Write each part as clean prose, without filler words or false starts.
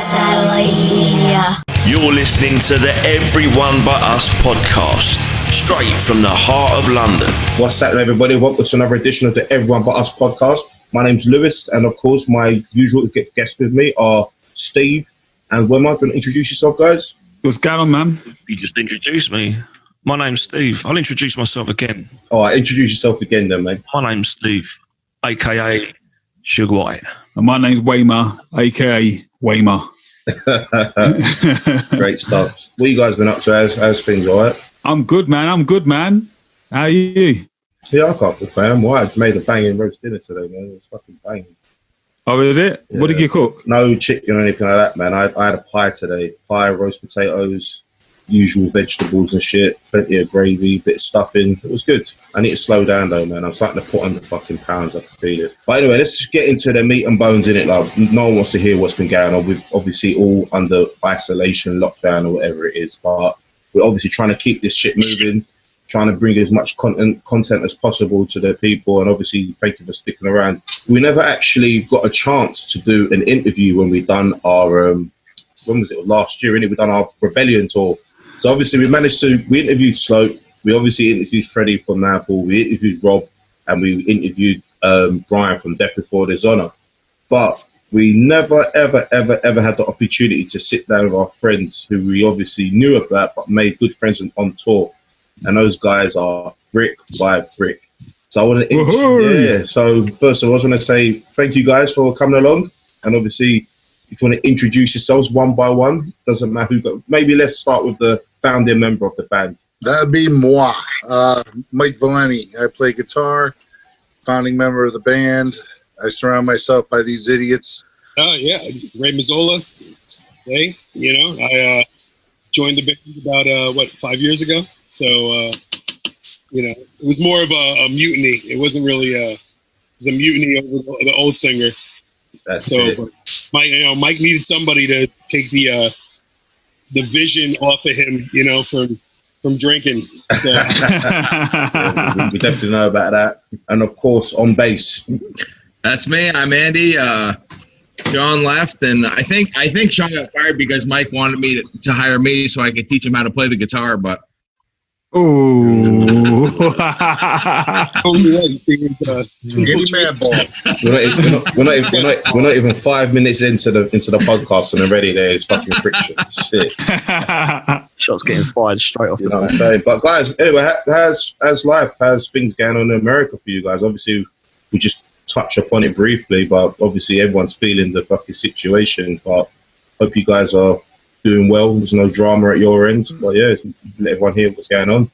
Upstate. You're listening to the Everyone But Us podcast, straight from the heart of London. What's happening, everybody? Welcome to another edition of the Everyone But Us podcast. My name's Lewis, and of course, my usual guests with me are Steve and Wemma. Do you want to introduce yourself, guys? What's going on, man? You just introduced me. My name's Steve. I'll introduce myself again. All right, introduce yourself again then, mate. My name's Steve, a.k.a. Sugar White. And my name's Waymer, a.k.a. Waymer. Great stuff. What you guys been up to? How's things, all right? I'm good, man. How are you? Yeah, I can't complain. I'm all right. I made a banging roast dinner today, man. It was fucking banging. Oh, is it? Yeah. What did you cook? No chicken or anything like that, man. I had a pie today. Pie, roast potatoes, usual vegetables and shit. Plenty of gravy, bit of stuffing. It was good. I need to slow down though, man. I'm starting to put on the fucking pounds. I can feel it. But anyway, let's just get into the meat and bones in it. Like, no one wants to hear what's been going on. We've obviously all under isolation, lockdown or whatever it is. But we're obviously trying to keep this shit moving, trying to bring as much content as possible to the people. And obviously, thank you for sticking around. We never actually got a chance to do an interview when we done our, when was it? Last year, innit? We done our Rebellion tour. So obviously we interviewed Slope, we obviously interviewed Freddie from Naples, we interviewed Rob, and we interviewed Brian from Death Before Dishonor. But we never, ever had the opportunity to sit down with our friends who we obviously knew about, but made good friends on tour. And those guys are brick by brick. So I want to, So first of all, I just want to say thank you guys for coming along. And obviously, if you want to introduce yourselves one by one, doesn't matter who got. Maybe let's start with the founding member of the band. That'd be moi, Mike Valeni. I play guitar, founding member of the band. I surround myself by these idiots. Yeah, Ray Mazzola. Hey, I joined the band about 5 years ago. So it was more of a mutiny. It wasn't really it was a mutiny over the old singer. That's it. Mike needed somebody to take the vision off of him, from drinking. So. Yeah, we definitely know about that. And of course, on bass. That's me. I'm Andy. Sean left, and I think Sean got fired because Mike wanted me to hire me so I could teach him how to play the guitar, but. Ooh. We're not even 5 minutes into the podcast and already there's fucking friction. Shit. Shots getting fired straight off the bat. What I'm saying? But guys, anyway, how's life? How's things going on in America for you guys? Obviously, we just touch upon it briefly, but obviously everyone's feeling the fucking situation. But hope you guys are doing well. There's no drama at your end. But yeah, let everyone hear what's going on.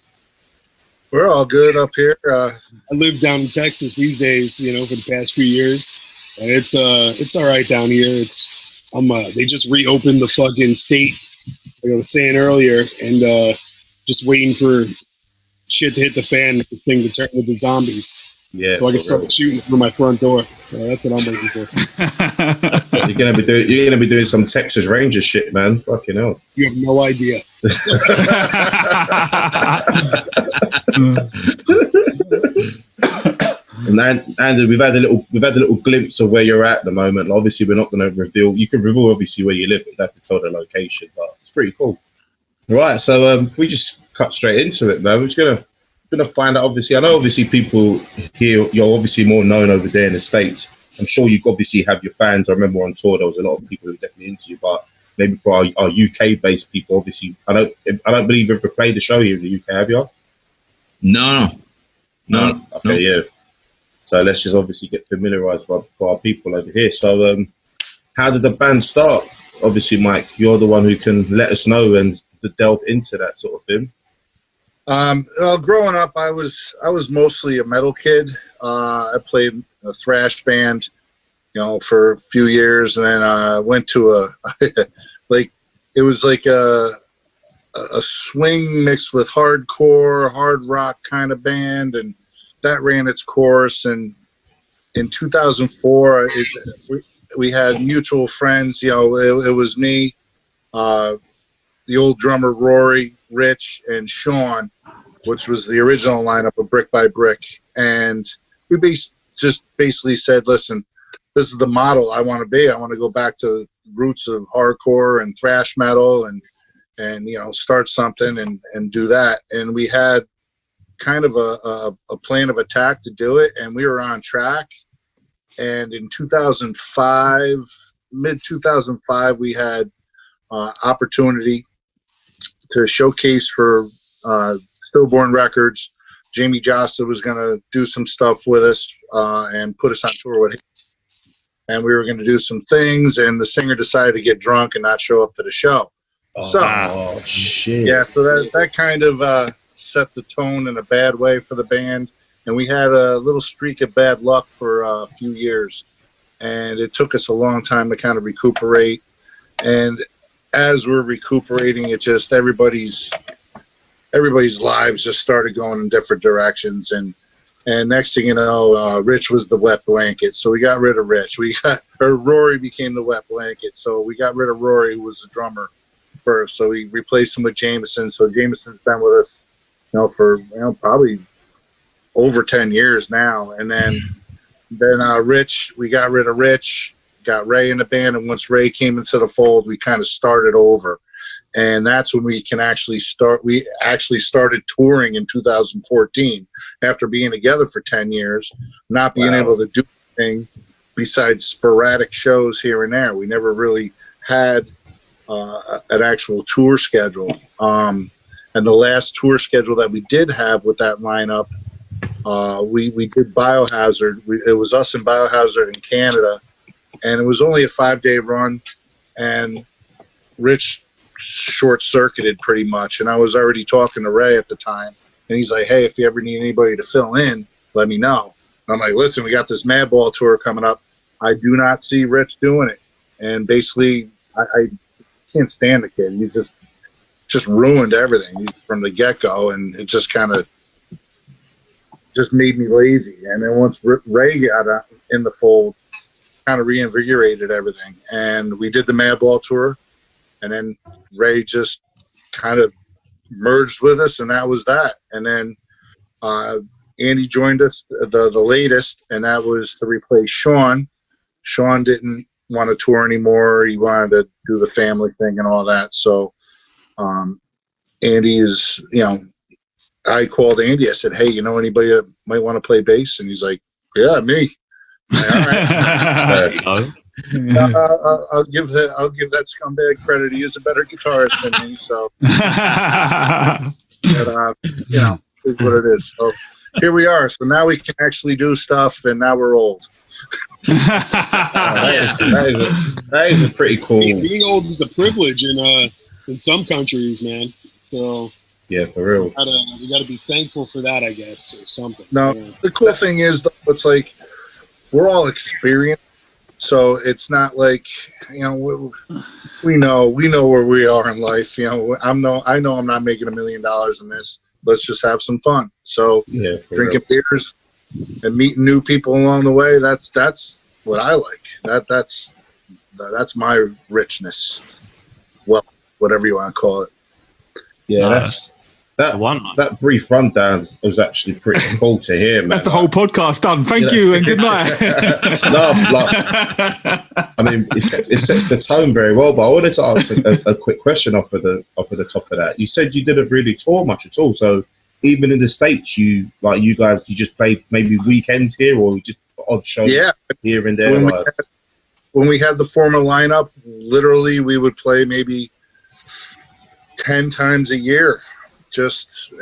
We're all good up here. I live down in Texas these days, for the past few years. And it's all right down here. They just reopened the fucking state, like I was saying earlier, and just waiting for shit to hit the fan, the thing to turn into zombies. Yeah, so I can start shooting through my front door. So that's what I'm waiting for. You're gonna be doing some Texas Rangers shit, man. Fucking hell. You have no idea. And we've had a little glimpse of where you're at the moment. Obviously, we're not going to reveal. You can reveal obviously where you live, but you have to tell the location. But it's pretty cool. Right. So if we just cut straight into it, man, we're just gonna find out. Obviously, I know obviously people here. You're obviously more known over there in the States. I'm sure you obviously have your fans. I remember on tour there was a lot of people who were definitely into you, but maybe for our UK based people, obviously, I don't believe you've ever played the show here in the UK, have you? No. Okay, yeah. So let's just obviously get familiarised for our people over here. So how did the band start? Obviously, Mike, you're the one who can let us know and to delve into that sort of thing. Well, growing up, I was mostly a metal kid. I played a thrash band, for a few years, and then I went to it was like a swing mixed with hardcore, hard rock kind of band, and that ran its course. And in 2004, we had mutual friends. It was me, the old drummer Rory, Rich, and Sean, which was the original lineup of Brick by Brick. And we just basically said, listen, this is the model I want to be. I want to go back to roots of hardcore and thrash metal and start something and do that. And we had kind of a plan of attack to do it, and we were on track. And in 2005, mid 2005, we had opportunity to showcase for Stillborn Records. Jamie Josta was going to do some stuff with us and put us on tour with him. And we were going to do some things, and the singer decided to get drunk and not show up to the show. Shit. Yeah, so that kind of set the tone in a bad way for the band. And we had a little streak of bad luck for a few years. And it took us a long time to kind of recuperate. And as we're recuperating, it just everybody's lives just started going in different directions. And next thing you know, Rich was the wet blanket. So we got rid of Rich. Rory became the wet blanket. So we got rid of Rory, who was the drummer first. So we replaced him with Jameson. So Jameson's been with us, for probably over 10 years now. And then Rich, we got rid of Rich, got Ray in the band. And once Ray came into the fold, we kind of started over. And that's when we can actually start. We actually started touring in 2014 after being together for 10 years, not being able to do anything besides sporadic shows here and there. We never really had an actual tour schedule. And the last tour schedule that we did have with that lineup, we did Biohazard. It was us and Biohazard in Canada, and it was only a 5-day run. And Rich short-circuited pretty much, and I was already talking to Ray at the time, and he's like, hey, if you ever need anybody to fill in, let me know. And I'm like, listen, we got this Madball tour coming up. I do not see Rich doing it. And basically, I can't stand the kid. He just ruined everything from the get-go, and it just kind of just made me lazy. And then once Ray got in the fold, kind of reinvigorated everything. And we did the Madball tour. And then Ray just kind of merged with us, and that was that. And then Andy joined us, the latest, and that was to replace Sean. Sean didn't want to tour anymore. He wanted to do the family thing and all that. So Andy is, I called Andy. I said, hey, anybody that might want to play bass? And he's like, yeah, me. Like, all right. I'll give that scumbag credit. He is a better guitarist than me, so but, it's what it is. So here we are. So now we can actually do stuff, and now we're old. That is a pretty cool. Being old is a privilege in some countries, man. So yeah, for real. We gotta be thankful for that, I guess, or something. No, the cool thing is, though, it's like we're all experienced. So it's not like, we know where we are in life. I know I'm not making $1 million in this. Let's just have some fun. So drinking beers and meeting new people along the way. That's what I like. That's my richness. Well, whatever you want to call it. Yeah, that brief rundown was actually pretty cool to hear, man. That's the whole podcast done. Thank you and good night. It sets the tone very well. But I wanted to ask a quick question off of the top of that. You said you didn't really tour much at all. So even in the States, you just played maybe weekends here or just odd shows here and there. When we had the former lineup, literally we would play maybe 10 times a year.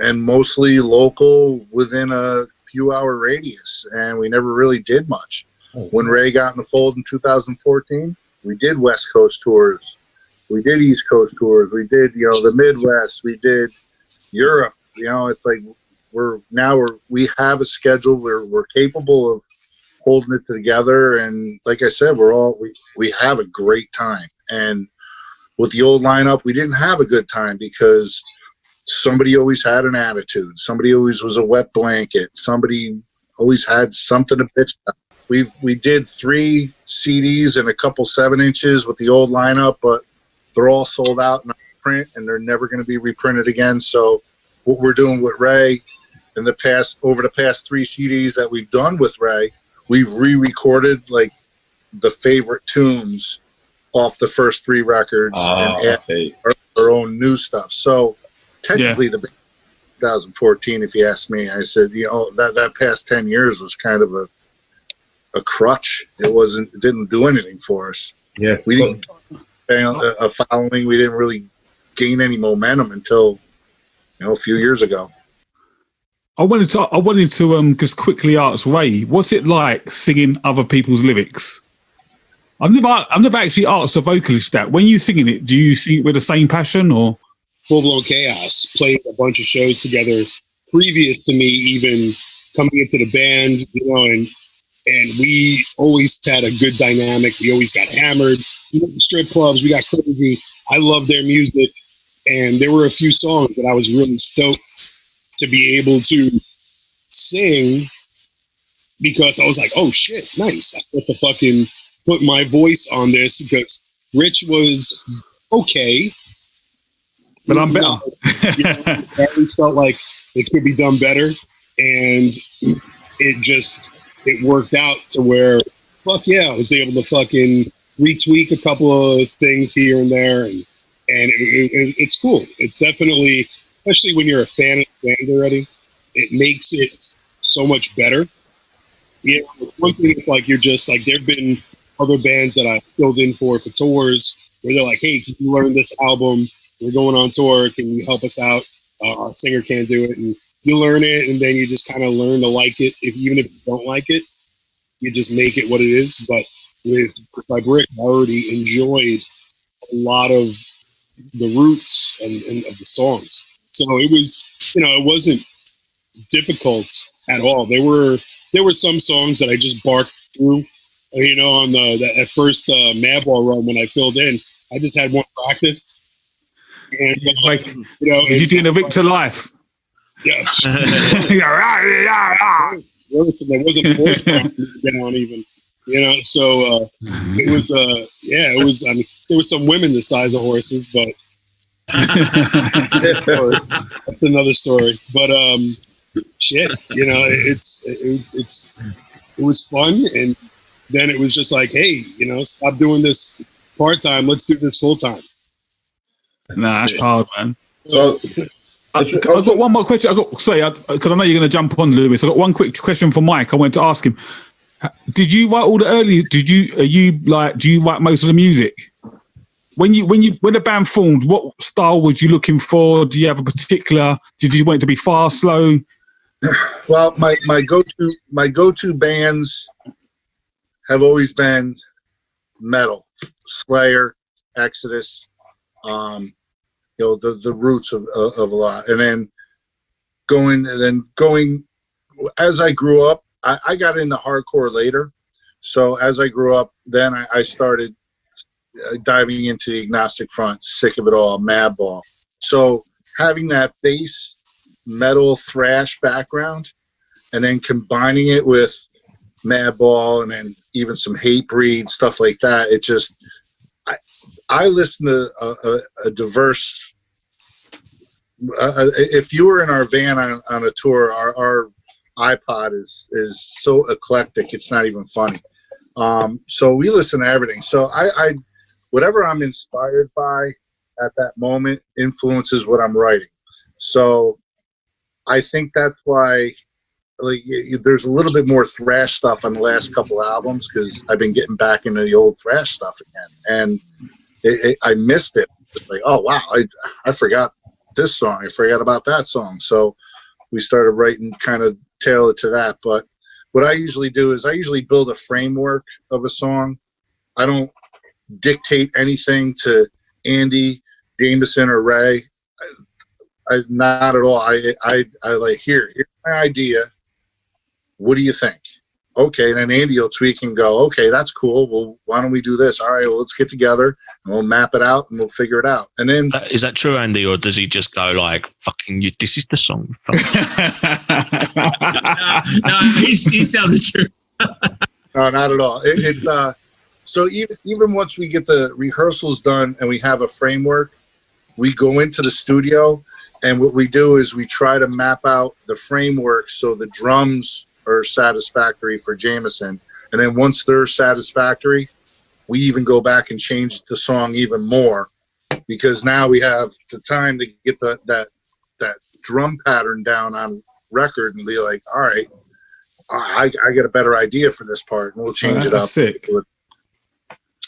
And mostly local within a few hour radius. And we never really did much. When Ray got in the fold in 2014, we did West Coast tours. We did East Coast tours. We did, the Midwest. We did Europe. It's like we have a schedule. We're capable of holding it together. And like I said, we have a great time. And with the old lineup, we didn't have a good time because somebody always had an attitude. Somebody always was a wet blanket. Somebody always had something to bitch about. We did 3 CDs and a couple 7-inches with the old lineup, but they're all sold out in print and they're never going to be reprinted again. So what we're doing with Ray over the past 3 CDs that we've done with Ray, we've re-recorded like the favorite tunes off the first 3 records and add our own new stuff. So technically the 2014, if you ask me, I said, that past 10 years was kind of a crutch. It didn't do anything for us. Yeah. We didn't a following. We didn't really gain any momentum until, a few years ago. I wanted to just quickly ask Ray, what's it like singing other people's lyrics? I've never actually asked a vocalist that. When you singing it, do you sing it with the same passion or? Full Blown Chaos played a bunch of shows together previous to me even coming into the band, and we always had a good dynamic. We always got hammered. We went to strip clubs. We got crazy. I loved their music, and there were a few songs that I was really stoked to be able to sing because I was like, oh shit, nice. I get to fucking put my voice on this because Rich was okay. But I'm better. I always felt like it could be done better. And it worked out to where, fuck yeah, I was able to fucking retweak a couple of things here and there. And it's cool. It's definitely, especially when you're a fan of the band already, it makes it so much better. One thing is like, you're just like, there've been other bands that I filled in for tours where they're like, hey, can you learn this album? We're going on tour. Can you help us out? Our singer can't do it. And you learn it, and then you just kind of learn to like it. Even if you don't like it, you just make it what it is. But with my Brick, I already enjoyed a lot of the roots and of the songs. So it was, it wasn't difficult at all. There were some songs that I just barked through. On that first Madball run when I filled in, I just had one practice. And did you do the Victor Life? Yes. There wasn't voice down even. So it was it was. I mean, there was some women the size of horses, but that's another story. But shit, it was fun, and then it was just like, hey, stop doing this part time. Let's do this full time. Nah, that's hard, man. So I've got one more question. Because I know you're going to jump on, Lewis. I've got one quick question for Mike. I wanted to ask him: did you write all the early? Do you write most of the music? When the band formed, what style was you looking for? Do you have a particular? Did you want it to be fast, slow? Well, my go-to bands have always been metal, Slayer, Exodus, the roots of a lot. And then going as I grew up, I got into hardcore later. So as I grew up, then I started diving into the Agnostic Front, Sick of It All, Madball. So having that bass metal thrash background and then combining it with Madball and then even some Hatebreed, stuff like that, it just I listen to a diverse if you were in our van on a tour, our iPod is so eclectic, it's not even funny. So we listen to everything. So I whatever I'm inspired by at that moment influences what I'm writing. So I think that's why there's a little bit more thrash stuff on the last couple albums because I've been getting back into the old thrash stuff again, and I missed it. It's like, oh wow, I forgot this song. I forgot about that song. So we started writing kind of tailored to that. But what I usually do is I usually build a framework of a song. I don't dictate anything to Andy, Jameson, or Ray. Not at all. I like, here's my idea. What do you think? Okay, and then Andy will tweak and go, okay, that's cool. Well, why don't we do this? All right, well, let's get together and we'll map it out and we'll figure it out. And then is that true, Andy, or does he just go like, "Fucking you, this is the song"? No, he's telling the truth. No, not at all. It's so even once we get the rehearsals done and we have a framework, we go into the studio and what we do is we try to map out the framework so the drums are satisfactory for Jameson. And then once they're satisfactory, we even go back and change the song even more, because now we have the time to get that drum pattern down on record and be like, all right, I get a better idea for this part, and we'll change it up. Sick.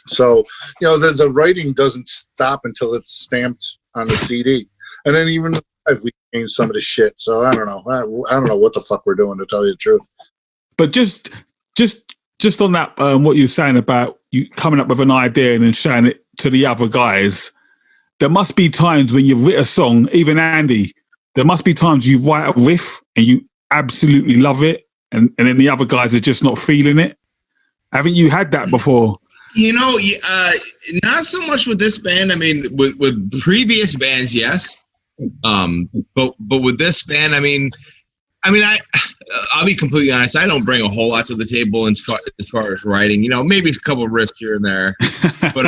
So, you know, the writing doesn't stop until it's stamped on the CD. And then even if we change some of the shit. So I don't know. I don't know what the fuck we're doing, to tell you the truth. But just on that, what you were saying about you coming up with an idea and then showing it to the other guys, there must be times when you've written a song, even Andy, there must be times you write a riff and you absolutely love it, and then the other guys are just not feeling it. Haven't you had that before? You know, not so much with this band. I mean, with previous bands, yes. But with this band, I mean, I'll be completely honest. I don't bring a whole lot to the table as far as writing. You know, maybe a couple of riffs here and there. But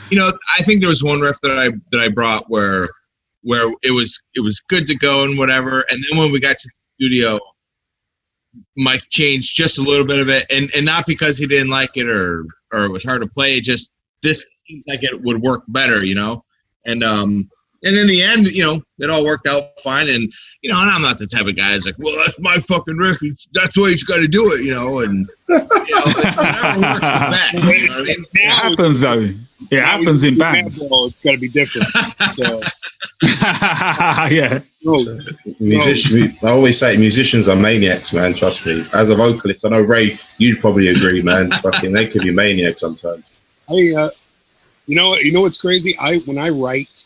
you know, I think there was one riff that I brought where it was good to go and whatever. And then when we got to the studio, Mike changed just a little bit of it, and not because he didn't like it or it was hard to play. Just this seems like it would work better, you know. And in the end, you know, it all worked out fine. And you know, and I'm not the type of guy that's like, well, that's my fucking riff. That's the way you got to do it, you know. And you know, whatever works the best. You know what I mean? It happens though. It happens in bands. It's got to be different. So. Yeah. I always say musicians are maniacs, man. Trust me. As a vocalist, I know Ray, you'd probably agree, man. Fucking, they could be maniacs sometimes. You know what's crazy? When I write,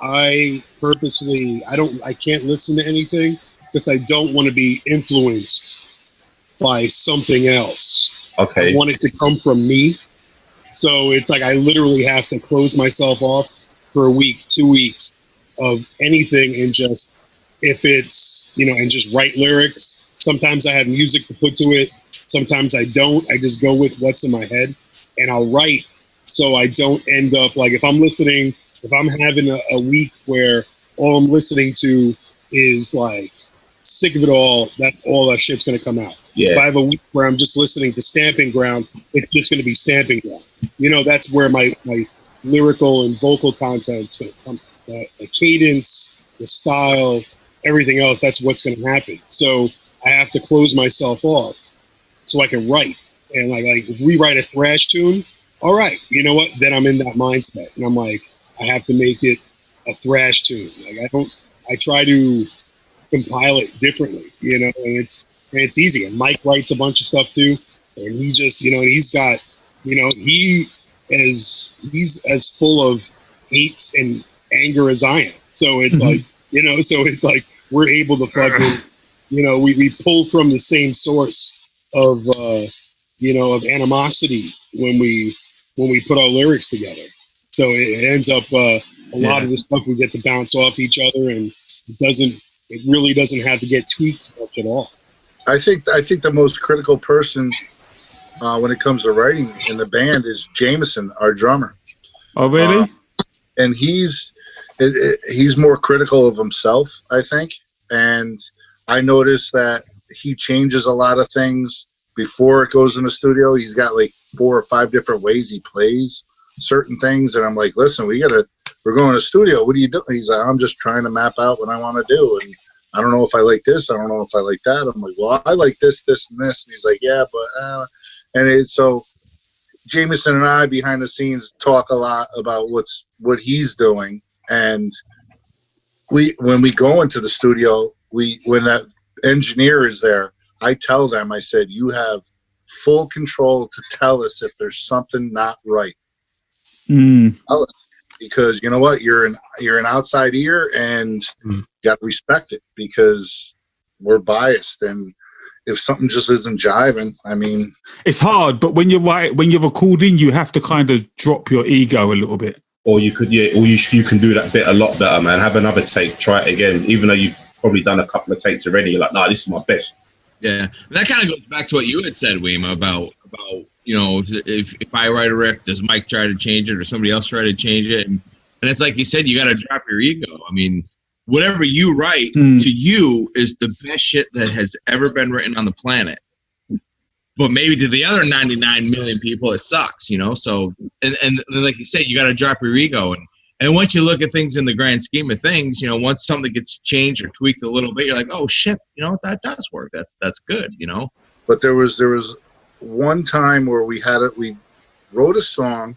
I purposely I can't listen to anything because I don't want to be influenced by something else. Okay. I want it to come from me. So it's like I literally have to close myself off for a week, 2 weeks of anything, and just, if it's, you know, and just write lyrics. Sometimes I have music to put to it. Sometimes I don't. I just go with what's in my head, and I'll write so I don't end up like, if I'm having a week where all I'm listening to is like Sick of It All, that's all that shit's going to come out. Yeah. If I have a week where I'm just listening to Stamping Ground, it's just going to be Stamping Ground. You know, that's where my lyrical and vocal content's going to come. The cadence, the style, everything else, that's what's going to happen. So I have to close myself off so I can write. And like if we write a thrash tune, all right, you know what? Then I'm in that mindset. And I'm like, I have to make it a thrash tune. Like I try to compile it differently, you know, and it's easy. And Mike writes a bunch of stuff too. And he just, you know, he's got, you know, he's as full of hate and anger as I am. So it's like, you know, we're able to fucking, you know, we pull from the same source of, you know, of animosity when we put our lyrics together. So it ends up a lot of the stuff we get to bounce off each other, and it really doesn't have to get tweaked much at all. I think the most critical person when it comes to writing in the band is Jameson, our drummer. Oh, really? And he's more critical of himself, I think. And I noticed that he changes a lot of things before it goes in the studio. He's got like 4 or 5 different ways he plays certain things. And I'm like, listen, we're going to the studio. What are you doing? He's like, I'm just trying to map out what I want to do. And I don't know if I like this. I don't know if I like that. I'm like, well, I like this, this, and this. And he's like, yeah, but, so Jameson and I behind the scenes talk a lot about what he's doing. And when we go into the studio, when that engineer is there, I tell them, I said, you have full control to tell us if there's something not right. Because you know what, you're an outside ear, and you got to respect it, because we're biased, and if something just isn't jiving, I mean, it's hard. But when you're recording, you have to kind of drop your ego a little bit. Or you can do that bit a lot better, man. Have another take, try it again, even though you've probably done a couple of takes already. You're like, nah, this is my best. Yeah, and that kind of goes back to what you had said, Weem, about you know, if I write a riff, does Mike try to change it or somebody else try to change it? And it's like you said, you got to drop your ego. I mean, whatever you write to you is the best shit that has ever been written on the planet. but maybe to the other 99 million people, it sucks, you know? So, and like you said, you got to drop your ego. And once you look at things in the grand scheme of things, you know, once something gets changed or tweaked a little bit, you're like, oh shit, you know, that does work. That's good, you know? But there was one time where we wrote a song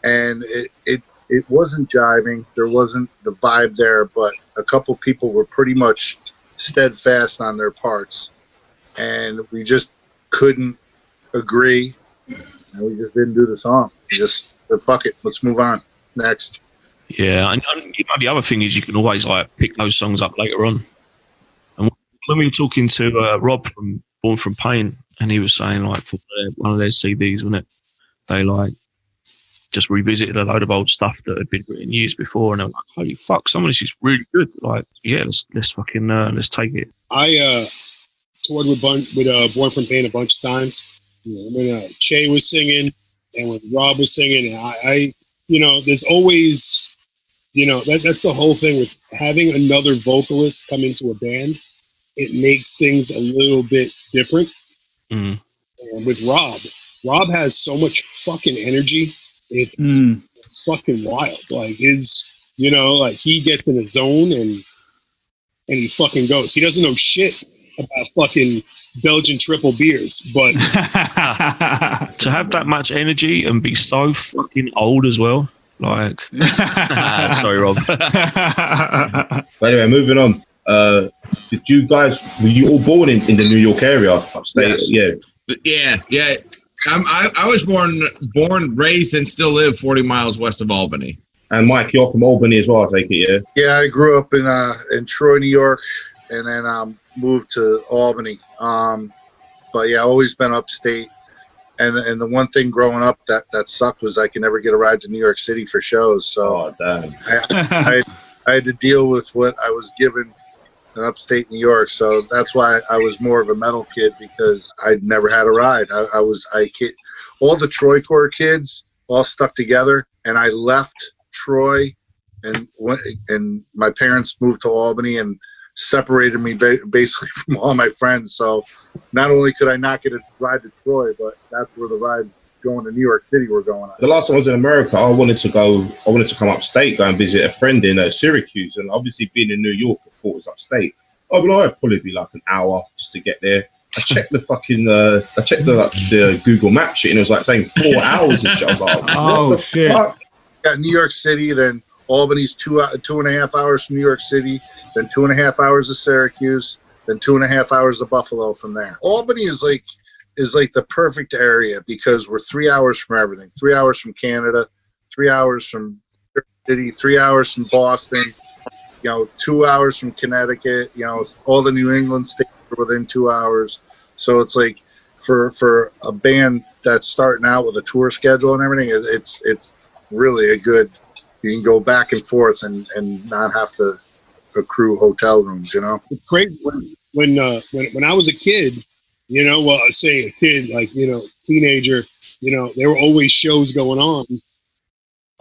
and it wasn't jiving. There wasn't the vibe there, but a couple people were pretty much steadfast on their parts. And we just couldn't agree. And we just didn't do the song. We just said, fuck it, let's move on. Next. Yeah, and you know, the other thing is you can always like pick those songs up later on. And when we were talking to Rob from Born From Pain, and he was saying like for one of their CDs, wasn't it? They like just revisited a load of old stuff that had been written years before, and they were like, "Holy fuck, some of this is really good!" Like, yeah, let's fucking let's take it. I toured with Born From Pain a bunch of times. You know, when Che was singing and when Rob was singing, and I you know, there's always, you know, that's the whole thing with having another vocalist come into a band. It makes things a little bit different. And with Rob has so much fucking energy. It's fucking wild. Like you know, like he gets in a zone and he fucking goes. He doesn't know shit about fucking Belgian triple beers, but to have that much energy and be so fucking old as well, like sorry Rob. But anyway, moving on, were you all born in the New York area, upstate? Yes. Yeah I was born, raised, and still live 40 miles west of Albany. And Mike, you're from Albany as well, I take it. Yeah, I grew up in Troy, New York, and then moved to Albany. But yeah, always been upstate. And the one thing growing up that sucked was I could never get a ride to New York City for shows. So I had to deal with what I was given in upstate New York. So that's why I was more of a metal kid, because I'd never had a ride. All the Troy Core kids all stuck together, and I left Troy and my parents moved to Albany and separated me basically from all my friends. So not only could I not get a ride to Troy, but that's where the ride going to New York City were going on. The last time I was in America, I wanted to come upstate, go and visit a friend in Syracuse, and obviously being in New York, I thought it was upstate. I'd probably be like an hour just to get there. I checked the fucking the Google Map shit, and it was like saying 4 hours and shit. I was like, oh shit. Fuck? Yeah, New York City, then Albany's 2.5 hours from New York City, then 2.5 hours to Syracuse, then 2.5 hours to Buffalo from there. Albany is like the perfect area because we're 3 hours from everything. 3 hours from Canada, 3 hours from City, 3 hours from Boston, 2 hours from Connecticut, all the New England states are within 2 hours. So it's like for a band that's starting out with a tour schedule and everything, it's really a good, you can go back and forth and not have to accrue hotel rooms, It's great when I was a kid, I say a kid, like, teenager, there were always shows going on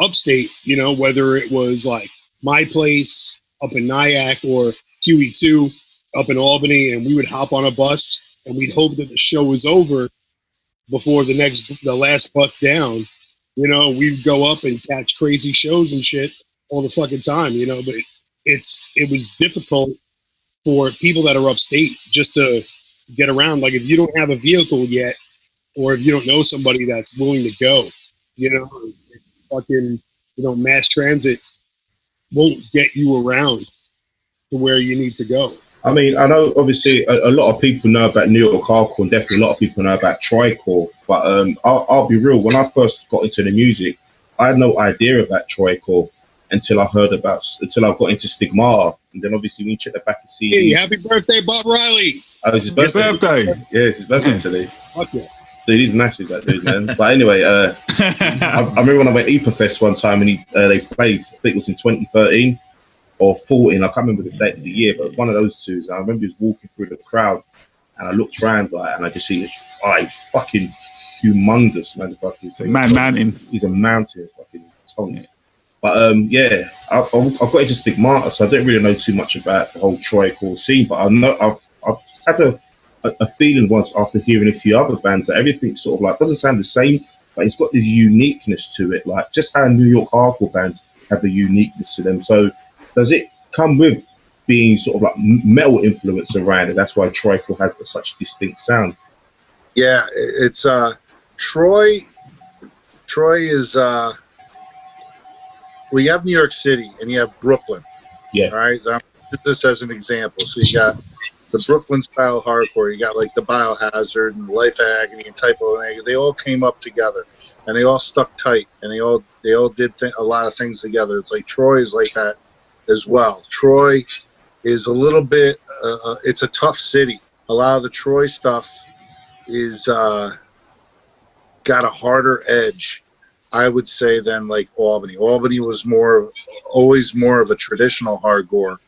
upstate, whether it was like my place up in Nyack or QE2 up in Albany, and we would hop on a bus and we'd hope that the show was over before the last bus down. We'd go up and catch crazy shows and shit all the fucking time, but it was difficult for people that are upstate just to get around. Like, if you don't have a vehicle yet, or if you don't know somebody that's willing to go, mass transit won't get you around to where you need to go. I mean, I know obviously a lot of people know about New York hardcore, and definitely a lot of people know about Tricore. But I'll be real. When I first got into the music, I had no idea about Tricore until I got into Stigmata, and then obviously when you check the back and see. Hey, happy birthday, Bob Riley! Oh, it's his birthday. Yeah, it's his birthday today. Fuck yeah. Dude, he's massive, that dude, man. But anyway, I remember when I went Fest one time, and they played. I think it was in 2013. Or 14, I can't remember the date of the year, but it was one of those two. And I remember just walking through the crowd, and I looked around and I just see this fucking humongous motherfucker. Mountain. He's a mountain, fucking tongue. Yeah. But I got into Stigmata, so I didn't really know too much about the whole Tricore scene. But I know I've had a a feeling once after hearing a few other bands that everything sort of like doesn't sound the same, but it's got this uniqueness to it, like just how New York hardcore bands have a uniqueness to them. So does it come with being sort of like metal influence around it? That's why Troycore has such a distinct sound. Yeah, it's Troy. Troy is well, you have New York City and you have Brooklyn. Yeah. All right. This as an example. So you got the Brooklyn style hardcore. You got like the Biohazard and Life Agony and Typo and Agony. They all came up together and they all stuck tight and they all did a lot of things together. It's like Troy is like that as well. Troy is a little bit. It's a tough city. A lot of the Troy stuff is got a harder edge, I would say, than like Albany. Albany was always more of a traditional hardcore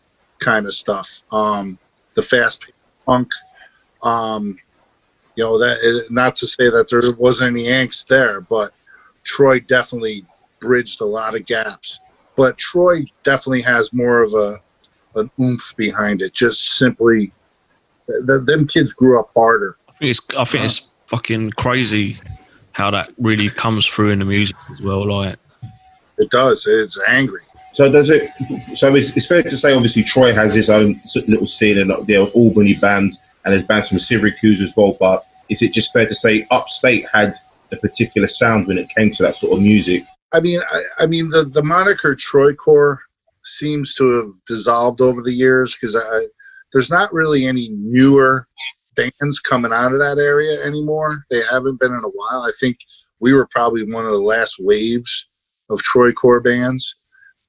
kind of stuff. The fast punk, that not to say that there wasn't any angst there, but Troy definitely bridged a lot of gaps. But Troy definitely has more of an oomph behind it. Just simply, them kids grew up harder. I think it's fucking crazy how that really comes through in the music as well. Like it does. It's angry. So does it? So it's fair to say, obviously, Troy has his own little scene, and there was Albany bands, and there's bands from Syracuse as well. But is it just fair to say Upstate had a particular sound when it came to that sort of music? I mean, the moniker Troycore seems to have dissolved over the years because there's not really any newer bands coming out of that area anymore. They haven't been in a while. I think we were probably one of the last waves of Troycore bands.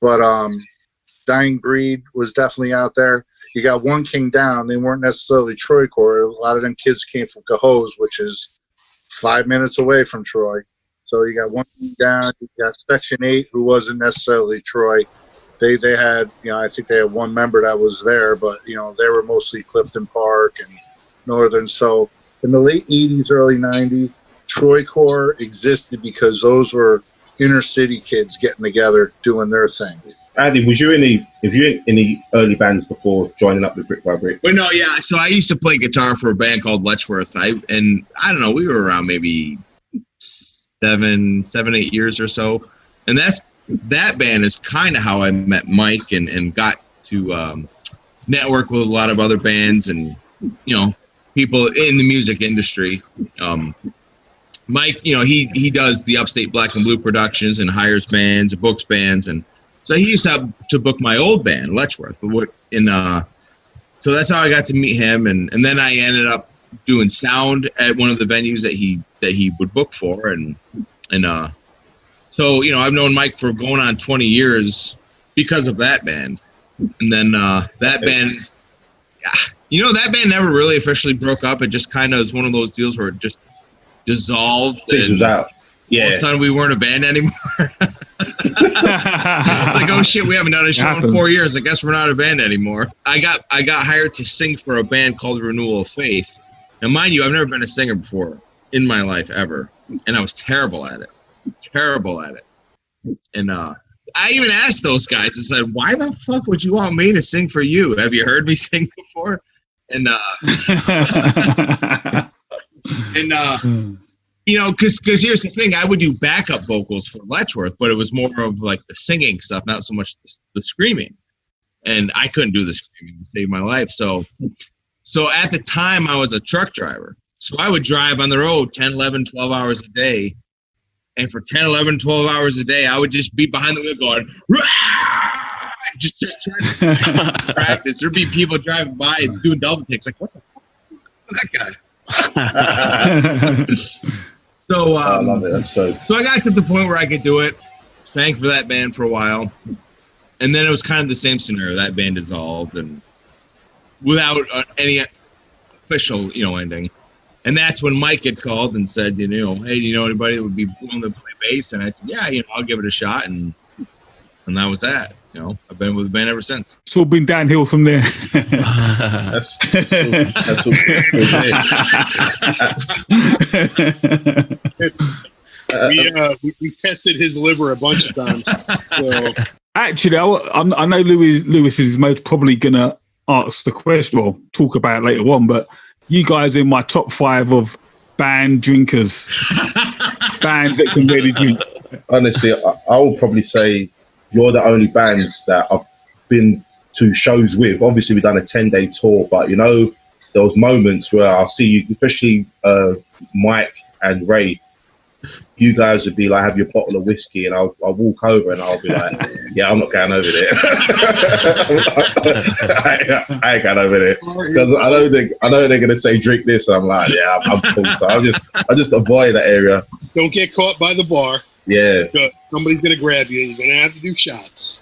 But Dying Breed was definitely out there. You got One King Down. They weren't necessarily Troycore. A lot of them kids came from Cohoes, which is 5 minutes away from Troy. So you got One King Down. You got Section 8, who wasn't necessarily Troy. They had, I think they had one member that was there, but, they were mostly Clifton Park and Northern. So in the late 80s, early 90s, Troycore existed because those were inner city kids getting together doing their thing. Andy, was you in any early bands before joining up with Brick by Brick? Well, no, yeah. So I used to play guitar for a band called Letchworth. I don't know, we were around maybe 7-8 years or so, and that band is kind of how I met Mike and got to network with a lot of other bands and people in the music industry. Mike, he does the Upstate Black and Blue productions and hires bands and books bands, and so he used to book my old band Letchworth. So that's how I got to meet him, and then I ended up doing sound at one of the venues that he would book for, and so I've known Mike for going on 20 years because of that band, and then that band, that band never really officially broke up. It just kind of was one of those deals where it just dissolved. This was out. Yeah. All of a sudden, we weren't a band anymore. It's like, oh shit, we haven't done a show in 4 years. I guess we're not a band anymore. I got hired to sing for a band called Renewal of Faith. Now, mind you, I've never been a singer before in my life ever, and I was terrible at it. And I even asked those guys and said, "Why the fuck would you want me to sing for you? Have you heard me sing before?" And because here's the thing, I would do backup vocals for Letchworth, but it was more of like the singing stuff, not so much the screaming. And I couldn't do the screaming to save my life. So at the time, I was a truck driver. So I would drive on the road 10, 11, 12 hours a day. And for 10, 11, 12 hours a day, I would just be behind the wheel going, Rah! just trying to practice. There'd be people driving by doing double takes. Like, what the fuck is that guy? So I love it. That's dope. So I got to the point where I could do it. Sang for that band for a while, and then it was kind of the same scenario. That band dissolved, and without any official, ending. And that's when Mike had called and said, hey, do you know anybody that would be willing to play bass? And I said, yeah, I'll give it a shot. And that was that. I've been with the band ever since. It's all been downhill from there. That's we tested his liver a bunch of times. So. Actually, I know Lewis is most probably going to ask the question, or talk about it later on, but you guys are in my top 5 of band drinkers. Bands that can really drink. Honestly, I would probably say you're the only bands that I've been to shows with. Obviously, we've done a 10-day tour, but you know, there was moments where I'll see you, especially Mike and Ray. You guys would be like, have your bottle of whiskey, and I'll walk over and I'll be like, yeah, I'm not going over there. I ain't going over there because I know they're gonna say drink this, and I'm like, yeah, I'm cool. So I just avoid that area. Don't get caught by the bar. Yeah, somebody's gonna grab you. You're gonna have to do shots.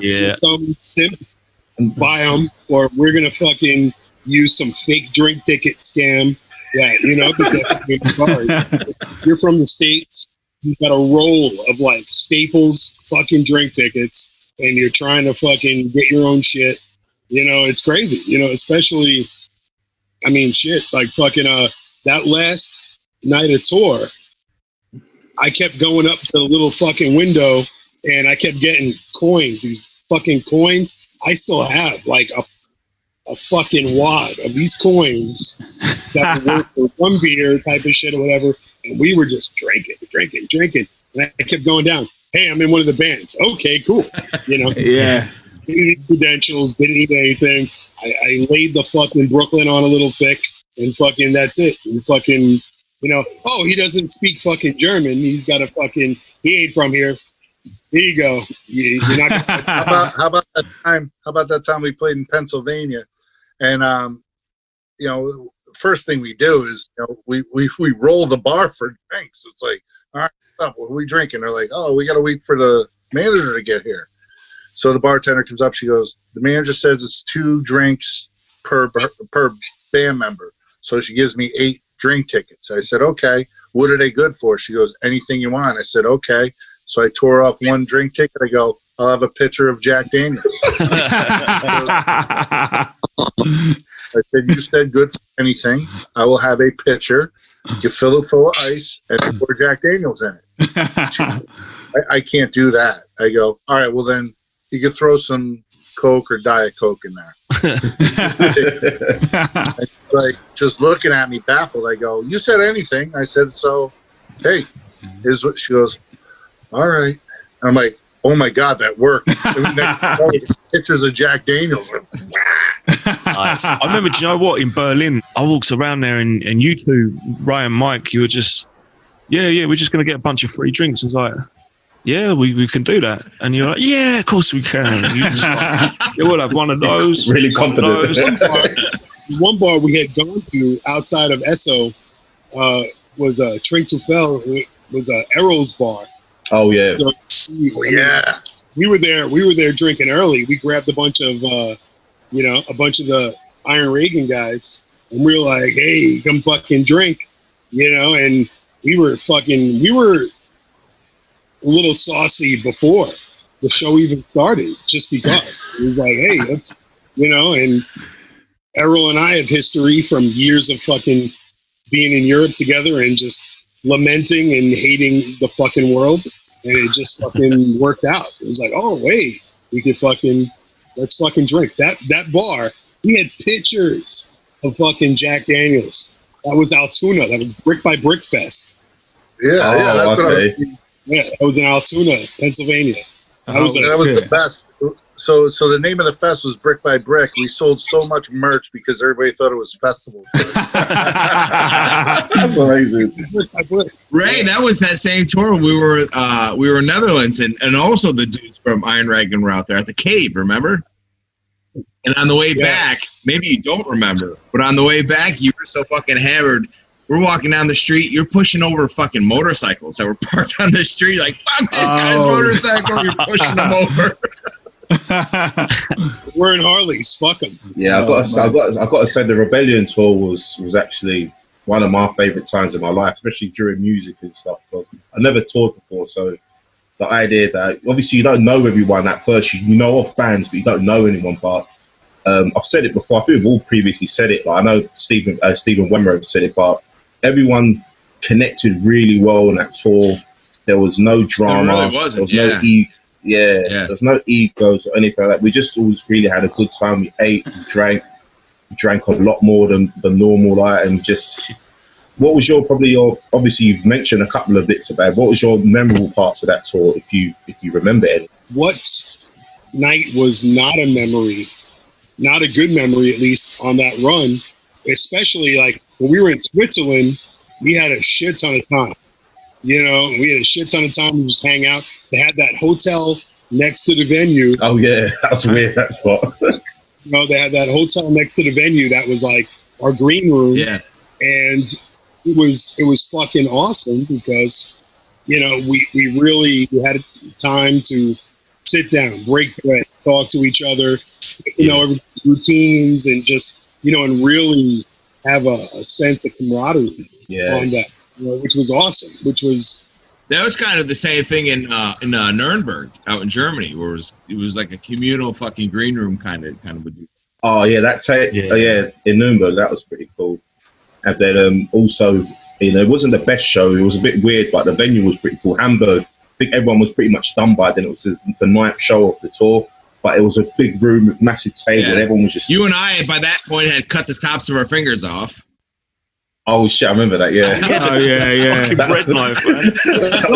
Yeah, some simp, buy them, or we're gonna fucking use some fake drink ticket scam. Yeah, you know, because you're from the States, you've got a roll of like Staples fucking drink tickets, and you're trying to fucking get your own shit. You know, it's crazy. You know, especially, I mean, shit, like fucking that last night of tour, I kept going up to the little fucking window, and I kept getting coins. These fucking coins, I still have like a fucking wad of these coins that were worth for one beer type of shit or whatever. And we were just drinking. And I kept going down. Hey, I'm in one of the bands. Okay, cool. You know? Yeah. Didn't need credentials, didn't need anything. I laid the fucking Brooklyn on a little thick, and fucking that's it. And fucking, you know, oh, he doesn't speak fucking German. He's got a fucking, he ain't from here. Here you go. You're not gonna how about that time we played in Pennsylvania? And you know, first thing we do is, you know, we roll the bar for drinks. It's like, all right, what are we drinking? They're like, oh, we got to wait for the manager to get here. So the bartender comes up. She goes, the manager says it's 2 drinks per band member. So she gives me 8 drink tickets. I said, okay, what are they good for? She goes, anything you want. I said, okay. So I tore off 1 drink ticket. I go, I'll have a pitcher of Jack Daniels. I said, you said good for anything. I will have a pitcher. You fill it full of ice and pour Jack Daniels in it. I can't do that. I go, all right, well then you can throw some Coke or Diet Coke in there. Like just looking at me baffled. I go, you said anything. I said, so, hey, here's what she goes, all right. And I'm like, oh my God, that worked. Pictures of Jack Daniels. Nice. I remember, do you know what? In Berlin, I walked around there, and you two, Ray and Mike, you were just, yeah, we're just going to get a bunch of free drinks. I was like, yeah, we can do that. And you're like, yeah, of course we can. You just like, yeah, we'll have one of those. Really confident. One bar we had gone to outside of Esso was Trink Tufel. Was Errol's bar. Oh yeah. So, yeah. We were there drinking early. We grabbed a bunch of the Iron Reagan guys, and we were like, hey, come fucking drink, you know, and we were a little saucy before the show even started, just because it was like, hey, let's, you know, and Errol and I have history from years of fucking being in Europe together and just lamenting and hating the fucking world, and it just fucking worked out. It was like, oh wait, we could let's fucking drink. That bar, we had pictures of fucking Jack Daniels. That was Altoona. That was Brick by Brick Fest. Yeah, that's what I was. Yeah, that was in Altoona, Pennsylvania. That was the best. So the name of the fest was Brick by Brick. We sold so much merch because everybody thought it was festival. That's amazing. Ray, that was that same tour. We were in Netherlands, and also the dudes from Iron Reagan were out there at the cave, remember? And on the way back, maybe you don't remember, but on the way back, you were so fucking hammered. We're walking down the street. You're pushing over fucking motorcycles that were parked on the street. Like, fuck this guy's motorcycle. You're pushing them over. We're in Harleys. Fuck them. Yeah, I've got to say the Rebellion tour was actually one of my favorite times in my life, especially during music and stuff. Because I never toured before, so the idea that obviously you don't know everyone at first, you know of bands, but you don't know anyone. But I've said it before. I think we've all previously said it. Like, I know Stephen Wemmer said it, but everyone connected really well on that tour. There was no drama. There really wasn't. There was there was no egos or anything like that. We just always really had a good time. We ate, we drank, drank a lot more than normal, like, and just. What was your obviously you've mentioned a couple of bits about what was your memorable parts of that tour if you remember any? What night was not a memory, not a good memory at least on that run, especially like when we were in Switzerland, we had a shit ton of time. We had a shit ton of time to just hang out. They had that hotel next to the venue. Oh yeah, that's weird, that spot. They had that hotel next to the venue that was like our green room. Yeah. And it was fucking awesome because, we really had time to sit down, break bread, talk to each other, everybody's routines, and just, and really have a sense of camaraderie on that, which was awesome, that was kind of the same thing in Nuremberg out in Germany, where it was like a communal fucking green room kind of. Oh yeah, in Nuremberg that was pretty cool. And then also, it wasn't the best show. It was a bit weird, but the venue was pretty cool. Hamburg, I think everyone was pretty much done by then. It was the ninth show of the tour, but it was a big room with massive table, and everyone was just. You and I, by that point, had cut the tops of our fingers off. Oh shit! I remember that. Yeah. Oh yeah. Bread knife, man. That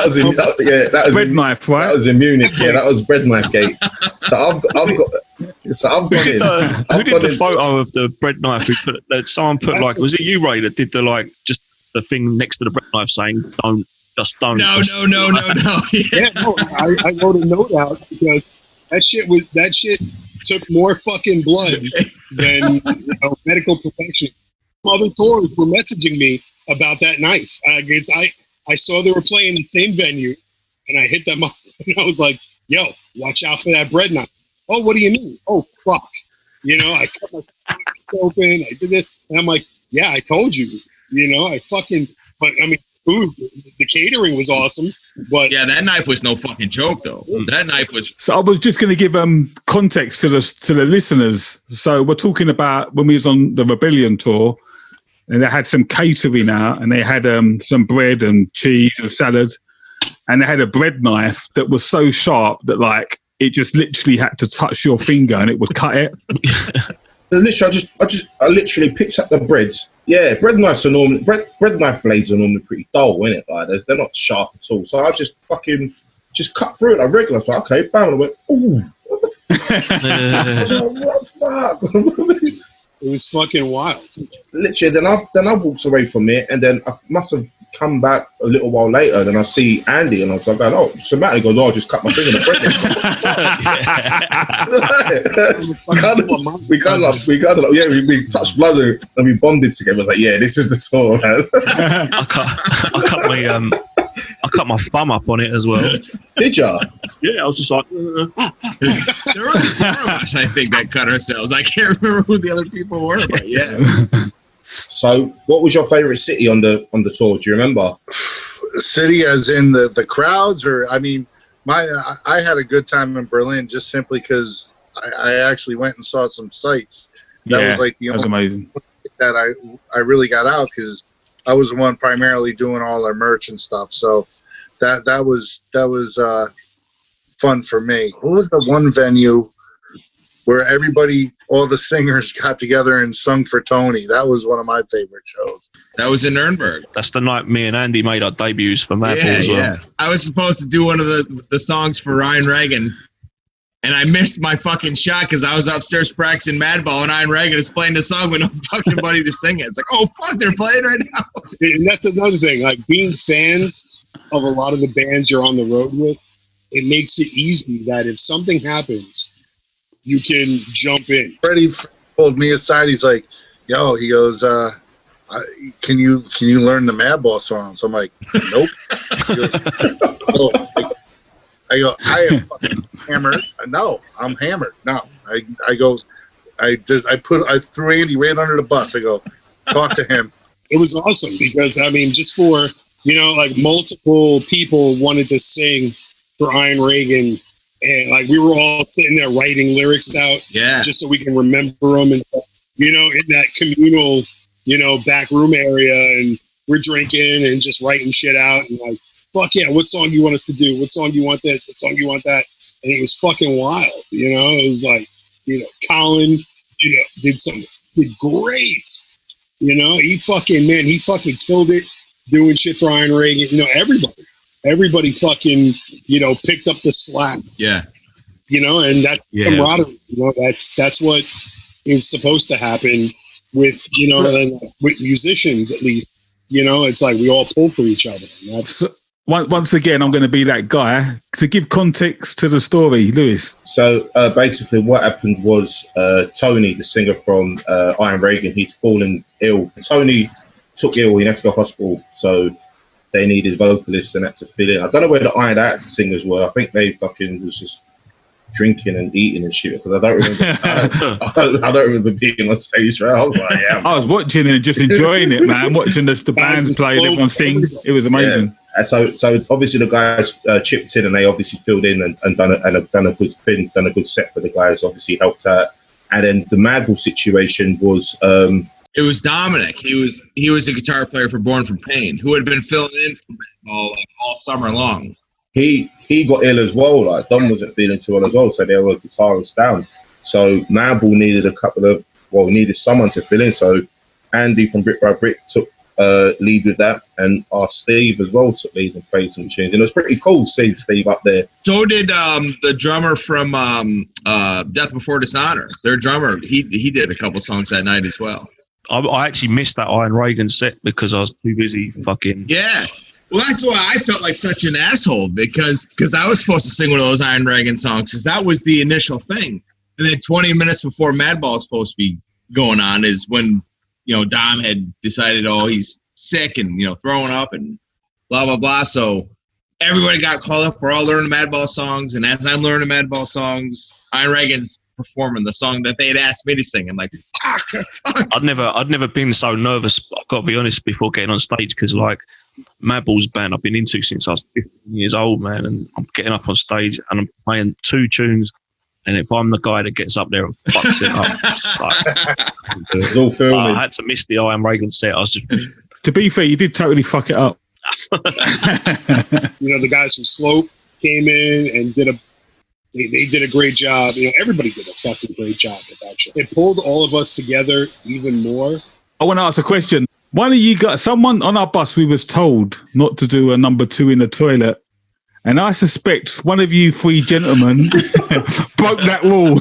was in bread knife, right? That was in Munich. Yeah, that was bread knife gate. So I've got. Who did the photo of the bread knife? Someone put was it you, Ray, that did just the thing next to the bread knife saying don't. No. Yeah, no, I wrote a note out because that shit took more fucking blood than medical professionals. Other tours were messaging me about that knife. I saw they were playing the same venue, and I hit them up, and I was like, "Yo, watch out for that bread knife." Oh, what do you mean? Oh, fuck! I cut my open. I did this, and I'm like, "Yeah, I told you." But I mean, food, the catering was awesome, but yeah, that knife was no fucking joke, though. That knife was. So I was just going to give context to the listeners. So we're talking about when we was on the Rebellion tour. And they had some catering out, and they had some bread and cheese and salad, and they had a bread knife that was so sharp that it just literally had to touch your finger and it would cut it. Literally, I literally picked up the breads. Yeah, bread knives are normally bread knife blades are normally pretty dull, isn't it? They're not sharp at all. So I just fucking cut through it like regular. I was like, okay, bam, and I went, ooh, what the fuck? I was like, what the fuck? It was fucking wild. Literally, then I walked away from it, and then I must have come back a little while later. Then I see Andy, and I was like, "Oh, so Matt goes, I just cut my finger in the bread." we touched blood and we bonded together. I was like, "Yeah, this is the tour, man." I cut my thumb up on it as well. Did ya? Yeah, I was just like. There were four of us, I think, that cut ourselves. I can't remember who the other people were, but yeah. So, what was your favorite city on the tour? Do you remember? City, as in the crowds, or I mean, I had a good time in Berlin just simply because I actually went and saw some sights. That was like the only amazing that I really got out because I was the one primarily doing all our merch and stuff. So that was fun for me. What was the one venue where all the singers got together and sung for Tony? That was one of my favorite shows. That was in Nuremberg. That's the night me and Andy made our debuts for Madball as well. Yeah. I was supposed to do one of the songs for Ryan Reagan, and I missed my fucking shot because I was upstairs practicing Madball, and Ryan Reagan is playing the song with no fucking buddy to sing it. It's like, oh, fuck, they're playing right now. And that's another thing. Like, being fans of a lot of the bands you're on the road with, it makes it easy that if something happens, you can jump in. Freddie pulled me aside. He's like, "Yo," he goes, "Can you learn the Madball songs?" I'm like, "Nope." He goes, "Oh." I go, "I am fucking hammered." No, I'm hammered. No, I threw Andy right under the bus. I go, "Talk to him." It was awesome because I mean, just for multiple people wanted to sing for Iron Reagan, and we were all sitting there writing lyrics out, just so we can remember them, and in that communal, back room area, and we're drinking and just writing shit out, and fuck yeah, what song do you want us to do? What song do you want this? What song do you want that? And it was fucking wild, It was Colin, did great. You know, he fucking killed it doing shit for Iron Reagan. You know, everybody fucking, you know, picked up the slack. Yeah. You know, and that's camaraderie. You know, that's what is supposed to happen with, you know, with musicians at least. You know, it's like we all pull for each other. And that's once again, I'm going to be that guy to give context to the story, Lewis. So basically, what happened was Tony, the singer from Iron Reagan, he'd fallen ill. Tony took ill. He had to go to hospital, so they needed vocalists and had to fill in. I don't know where the Iron Out singers were. I think they fucking was just drinking and eating and shit, because I don't remember. I don't remember being on stage. Right? I was like, yeah. I was watching and just enjoying it, man. Watching the bands play and everyone sing. It was amazing. Yeah. And so obviously the guys chipped in and they obviously filled in and done a good thing, done a good set for the guys. Obviously helped out. And then the Madball situation was. It was Dominic. He was the guitar player for Born from Pain, who had been filling in for Madball all summer long. He got ill as well. Like Dom wasn't feeling too well as well, so they were guitarists down. So Madball needed someone to fill in. So Andy from Brick by Brick took lead with that, and our Steve as well took lead and played some tunes. And it was pretty cool seeing Steve up there. So did the drummer from Death Before Dishonor. Their drummer, he did a couple songs that night as well. I actually missed that Iron Reagan set because I was too busy fucking. Yeah. Well, that's why I felt like such an asshole, because I was supposed to sing one of those Iron Reagan songs, because that was the initial thing. And then 20 minutes before Madball was supposed to be going on is when, you know, Dom had decided, oh, he's sick and, you know, throwing up and blah, blah, blah. So everybody got called up. We're all learning Madball songs. And as I'm learning Madball songs, Iron Reagan's performing the song that they had asked me to sing. I'm like, fuck. I'd never been so nervous, I've got to be honest, before getting on stage, because like Madball's band I've been into since I was 15 years old, man, and I'm getting up on stage and I'm playing two tunes, and if I'm the guy that gets up there and fucks it up, it's just like, it's all filming. I had to miss the Iron Reagan set. I was just to be fair, you did totally fuck it up. You know, the guys from Slope came in and they did a great job. You know, everybody did a fucking great job at that show. It pulled all of us together even more. I want to ask a question. One of you got someone on our bus, we was told not to do a number 2 in the toilet. And I suspect one of you three gentlemen broke that rule.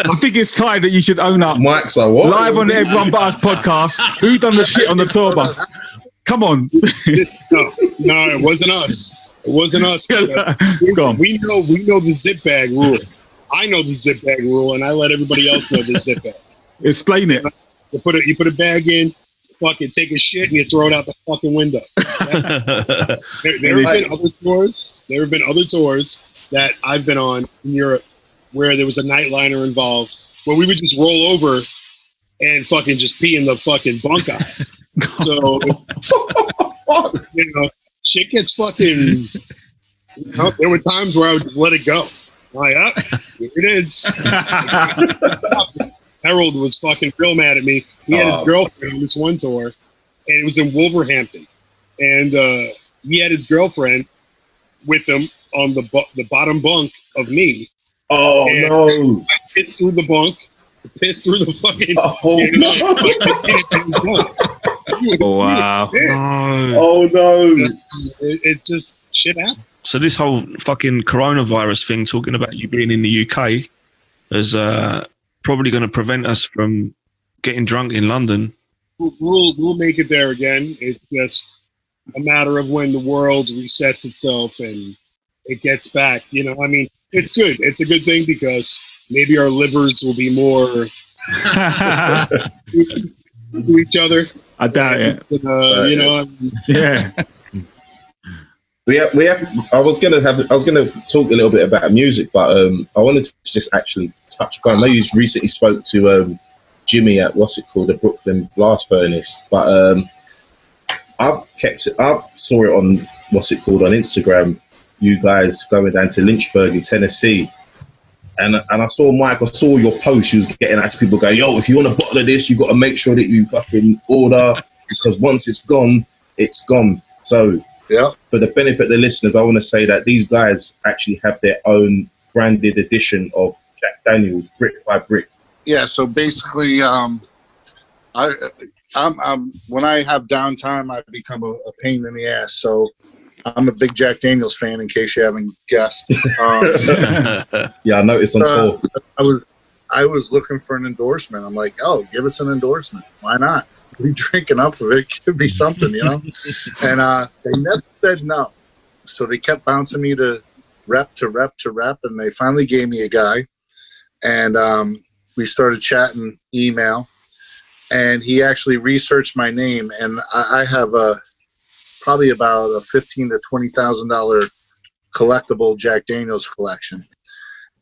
I think it's time that you should own up. Mike's like, what? Live on the Everyone But Us podcast. Who done the shit on the tour bus? Come on. No, it wasn't us. It wasn't us. Go on. We know the zip bag rule. I know the zip bag rule, and I let everybody else know the zip bag. Explain it. You put a bag in, fucking take a shit, and you throw it out the fucking window. There have been other tours that I've been on in Europe where there was a nightliner involved, where we would just roll over and fucking just pee in the fucking bunk out. So, you know, shit gets fucking. You know, there were times where I would just let it go. I'm like, here it is. Harold was fucking real mad at me. He had his girlfriend on this one tour, and it was in Wolverhampton. And he had his girlfriend with him on the bottom bunk of me. Oh, and no. I pissed through the bunk, pissed through the fucking... Oh, wow. Oh, no. It just, shit happened. So this whole fucking coronavirus thing, talking about you being in the UK, is probably going to prevent us from getting drunk in London. We'll make it there again. It's just a matter of when the world resets itself and it gets back. You know, I mean, it's good. It's a good thing because maybe our livers will be more to each other. I doubt it. You know, yeah. We have. I was gonna talk a little bit about music, but I wanted to just actually touch upon. I know you recently spoke to Jimmy at the Brooklyn Blast Furnace, but I saw it on on Instagram. You guys going down to Lynchburg in Tennessee, and I saw Mike. I saw your post. You was getting out to people going, "Yo, if you want a bottle of this, you got to make sure that you fucking order because once it's gone, it's gone." So. Yeah. For the benefit of the listeners, I want to say that these guys actually have their own branded edition of Jack Daniels, brick by brick. Yeah. So basically, I'm when I have downtime, I become a pain in the ass. So I'm a big Jack Daniels fan, in case you haven't guessed. Yeah, I noticed on tour. I was looking for an endorsement. I'm like, oh, give us an endorsement. Why not? We drink enough of it. Could be something, you know? And they never said no. So they kept bouncing me to rep. And they finally gave me a guy. And we started chatting email. And he actually researched my name. And I have probably about a $15,000 to $20,000 collectible Jack Daniels collection.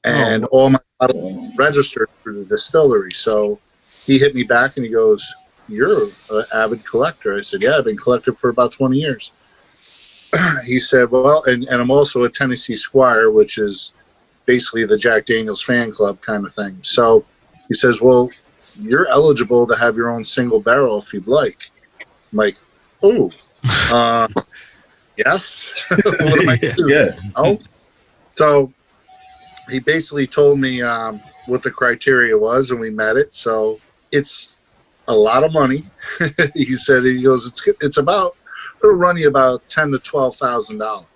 And all my bottles registered through the distillery. So he hit me back and he goes, "You're an avid collector." I said, "Yeah, I've been collecting for about 20 years. He said, "Well, and I'm also a Tennessee Squire, which is basically the Jack Daniels fan club kind of thing." So he says, "Well, you're eligible to have your own single barrel if you'd like." I'm like, "Oh, yes." What am I doing? Yeah. Oh, so he basically told me what the criteria was, and we met it. So it's a lot of money. He goes, it's about, it'll run you about $10,000 to $12,000.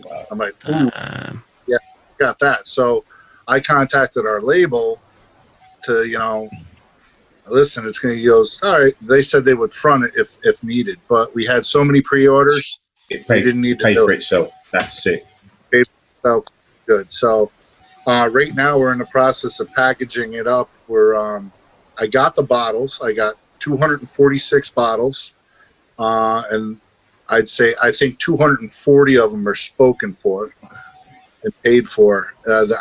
Wow. I'm like, yeah, got that. So I contacted our label to, listen, it's going to, he goes, all right. They said they would front it if needed, but we had so many pre-orders. It paid, didn't need to pay do for it. itself. That's sick. Paid for itself. Good. So right now we're in the process of packaging it up. I got the bottles. I got 246 bottles. And I think 240 of them are spoken for and paid for.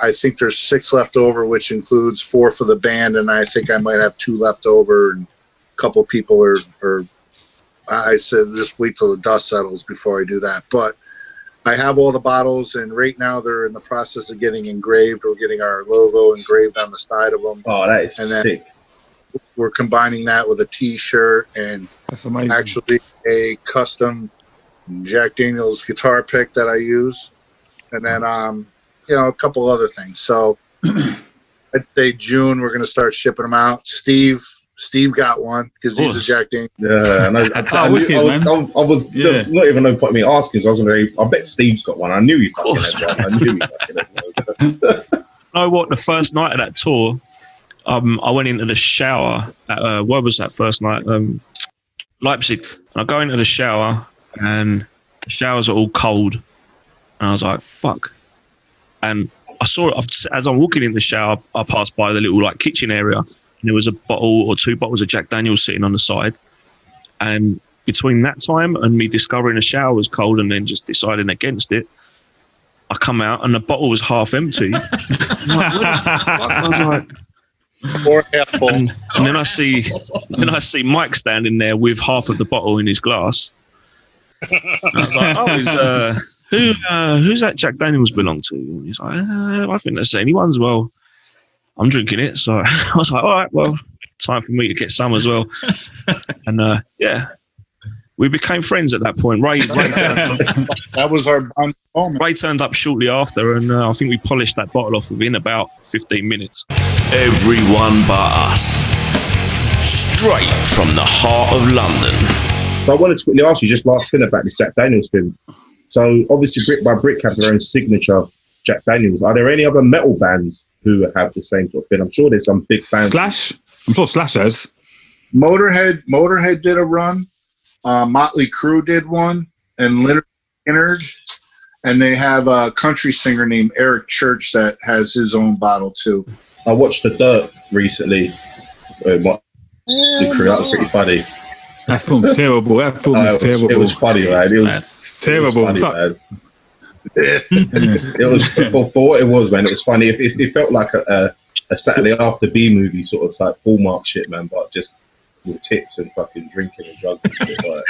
I think there's 6 left over, which includes 4 for the band. And I think I might have 2 left over. And a couple people are I said, just wait till the dust settles before I do that. But I have all the bottles, and right now they're in the process of getting engraved. We're getting our logo engraved on the side of them. Oh, that is sick. We're combining that with a T-shirt and That's amazing. actually a custom Jack Daniels guitar pick that I use, and then a couple other things. So I'd say June we're going to start shipping them out. Steve got one because he's a Jack Daniels. Yeah, and I was not even no point in me asking. So I was going to. I bet Steve's got one. I knew he fucking had one. I knew he fucking had one. You know what? The first night of that tour, I went into the shower. Where was that first night? Leipzig. And I go into the shower, and the showers are all cold. And I was like, "Fuck!" And I saw it as I'm walking in the shower. I passed by the little kitchen area. And there was a bottle or 2 bottles of Jack Daniels sitting on the side. And between that time and me discovering the shower was cold and then just deciding against it, I come out and the bottle was half empty. I was like, or half full. And then I see Mike standing there with half of the bottle in his glass. And I was like, who's that Jack Daniels belong to? And he's like, I think that's anyone's. Well, I'm drinking it. So I was like, all right, well, time for me to get some as well. And we became friends at that point. Ray that was our moment. Ray turned up shortly after, and I think we polished that bottle off within about 15 minutes. Everyone but us. Straight from the heart of London. So I wanted to quickly ask you just last thing about this Jack Daniels thing. So obviously Brick by Brick have their own signature Jack Daniels. Are there any other metal bands who have the same sort of thing? I'm sure there's some big bands. Slash? I'm sure Slash has. Motorhead did a run. Motley Crue did one. And Leonard Skinner. And they have a country singer named Eric Church that has his own bottle too. I watched The Dirt recently. The Crew. That was pretty funny. That film's terrible. That film is terrible. It was funny, man. It was terrible. It was funny, man. It was for what it was, man. It was funny. It felt like a Saturday after B movie sort of type Hallmark shit, man. But just with tits and fucking drinking and drugs and shit like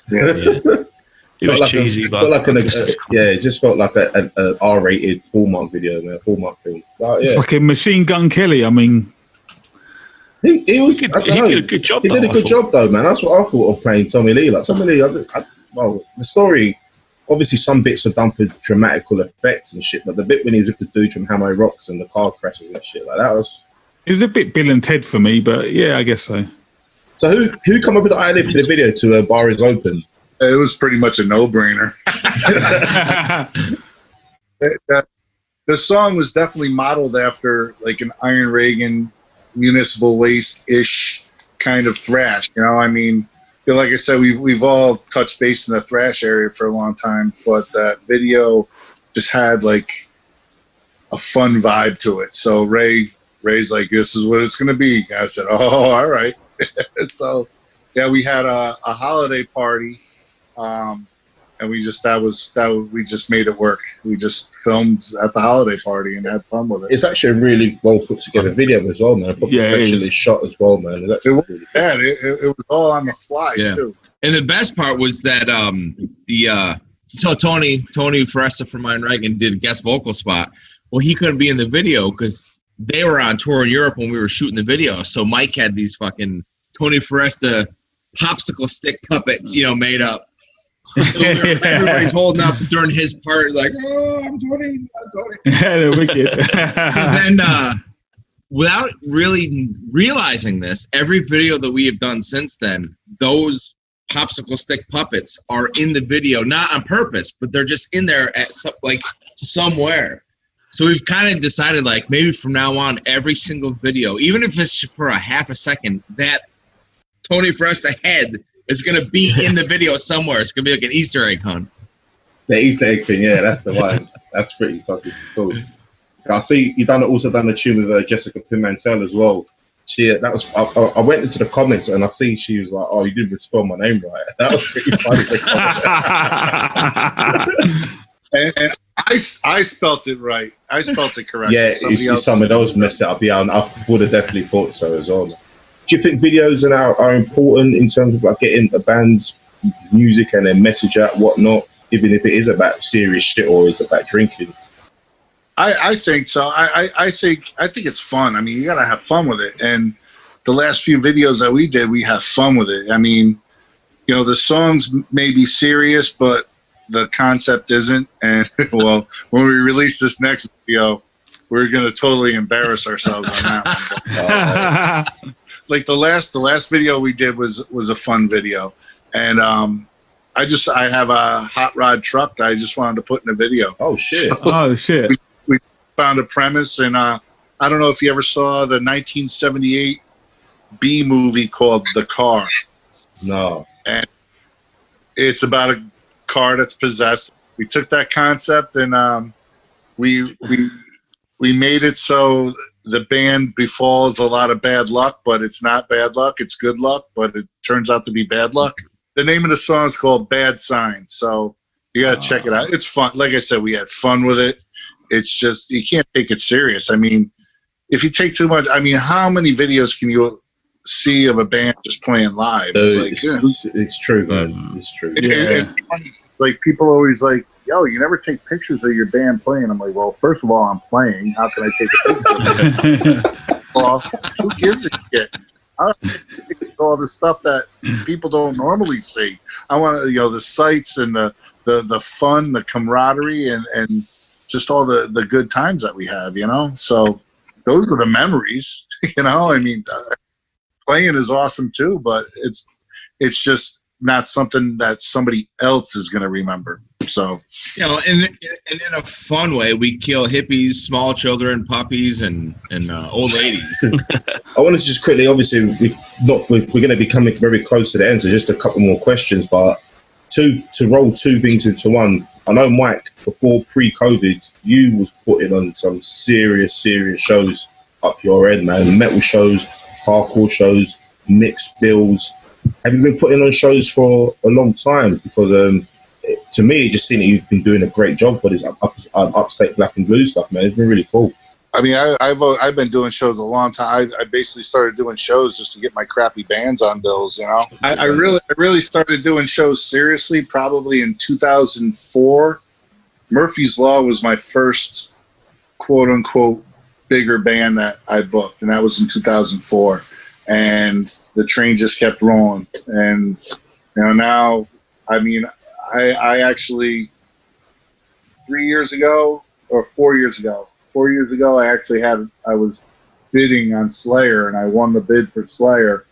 that. It was cheesy, it just felt like an R-rated Hallmark video, man. Hallmark film. Fucking Machine Gun Kelly. I mean, he did a good job. He did a good job, though, man. That's what I thought of playing Tommy Lee. Like Tommy Lee, the story. Obviously, some bits are done for dramatical effects and shit, but the bit when he's with the dude from Hamo Rocks and the car crashes and shit like that was It was a bit Bill and Ted for me, but yeah, I guess so. So who come up with the idea for the video to Bar Is Open? It was pretty much a no-brainer. The song was definitely modeled after like an Iron Reagan municipal waste-ish kind of thrash. You know, I mean, like I said, we've all touched base in the thrash area for a long time, but that video just had like a fun vibe to it. So Ray's like, this is what it's going to be. I said, oh, all right. So yeah, we had a holiday party. And we just made it work. We just filmed at the holiday party and had fun with it. It's actually a really well put together video as well, man. Professionally shot as well, man. It was all on the fly too. And the best part was that so Tony Foresta from Iron Reagan did a guest vocal spot. Well, he couldn't be in the video because they were on tour in Europe when we were shooting the video. So Mike had these fucking Tony Foresta popsicle stick puppets, made up. So everybody's holding up during his part, like, oh, I'm Tony. They're wicked. So then, without really realizing this, every video that we have done since then, those popsicle stick puppets are in the video, not on purpose, but they're just in there at somewhere. So we've kind of decided, like, maybe from now on, every single video, even if it's for a half a second, that Tony Foresta head is going to be in the video somewhere. It's going to be like an Easter egg hunt. The Easter egg thing, yeah, that's the one. That's pretty fucking cool. I see you also done a tune with Jessica Pimentel as well. I went into the comments and I see she was like, "Oh, you didn't spell my name right." That was pretty funny. and I spelt it right. I spelt it correct. Yeah, some of those messed it up. Yeah, and I would have definitely thought so as well. Do you think videos are important in terms of like getting a band's music and their message out, whatnot, even if it is about serious shit or is about drinking? I think so. I think it's fun. I mean, you gotta have fun with it. And the last few videos that we did, we have fun with it. I mean, the songs may be serious, but the concept isn't. And well, when we release this next video, we're gonna totally embarrass ourselves on that one. Like the last video we did was a fun video, and I have a hot rod truck that I just wanted to put in a video. Oh shit! So we found a premise, and I don't know if you ever saw the 1978 B movie called The Car. No. And it's about a car that's possessed. We took that concept and we made it so the band befalls a lot of bad luck, but it's not bad luck. It's good luck, but it turns out to be bad luck. The name of the song is called Bad Signs. So you got to check it out. It's fun. Like I said, we had fun with it. It's just, you can't take it serious. I mean, if you take too much, I mean, how many videos can you see of a band just playing live? It's true, man. It's true. Like people always like, yo, you never take pictures of your band playing. I'm like, well, first of all, I'm playing. How can I take a picture of it? Well, who gives a shit? I want to take all the stuff that people don't normally see. I want to, the sights and the fun, the camaraderie, and just all the good times that we have, So those are the memories, I mean, playing is awesome too, but it's just not something that somebody else is going to remember. So, and in a fun way, we kill hippies, small children, puppies, and old ladies. I want to just quickly, obviously, we're going to be coming very close to the end, so just a couple more questions. But to roll two things into one, I know, Mike, before pre-COVID, you was putting on some serious shows up your end, man. Metal shows, hardcore shows, mixed bills. Have you been putting on shows for a long time? Because to me, it just seemed that you've been doing a great job for this Upstate Black and Blue stuff, man. It's been really cool. I mean, I've been doing shows a long time. I basically started doing shows just to get my crappy bands on bills, I really started doing shows seriously probably in 2004. Murphy's Law was my first quote unquote bigger band that I booked, and that was in 2004. And the train just kept rolling. And now, I mean, I actually 4 years ago, I was bidding on Slayer, and I won the bid for Slayer,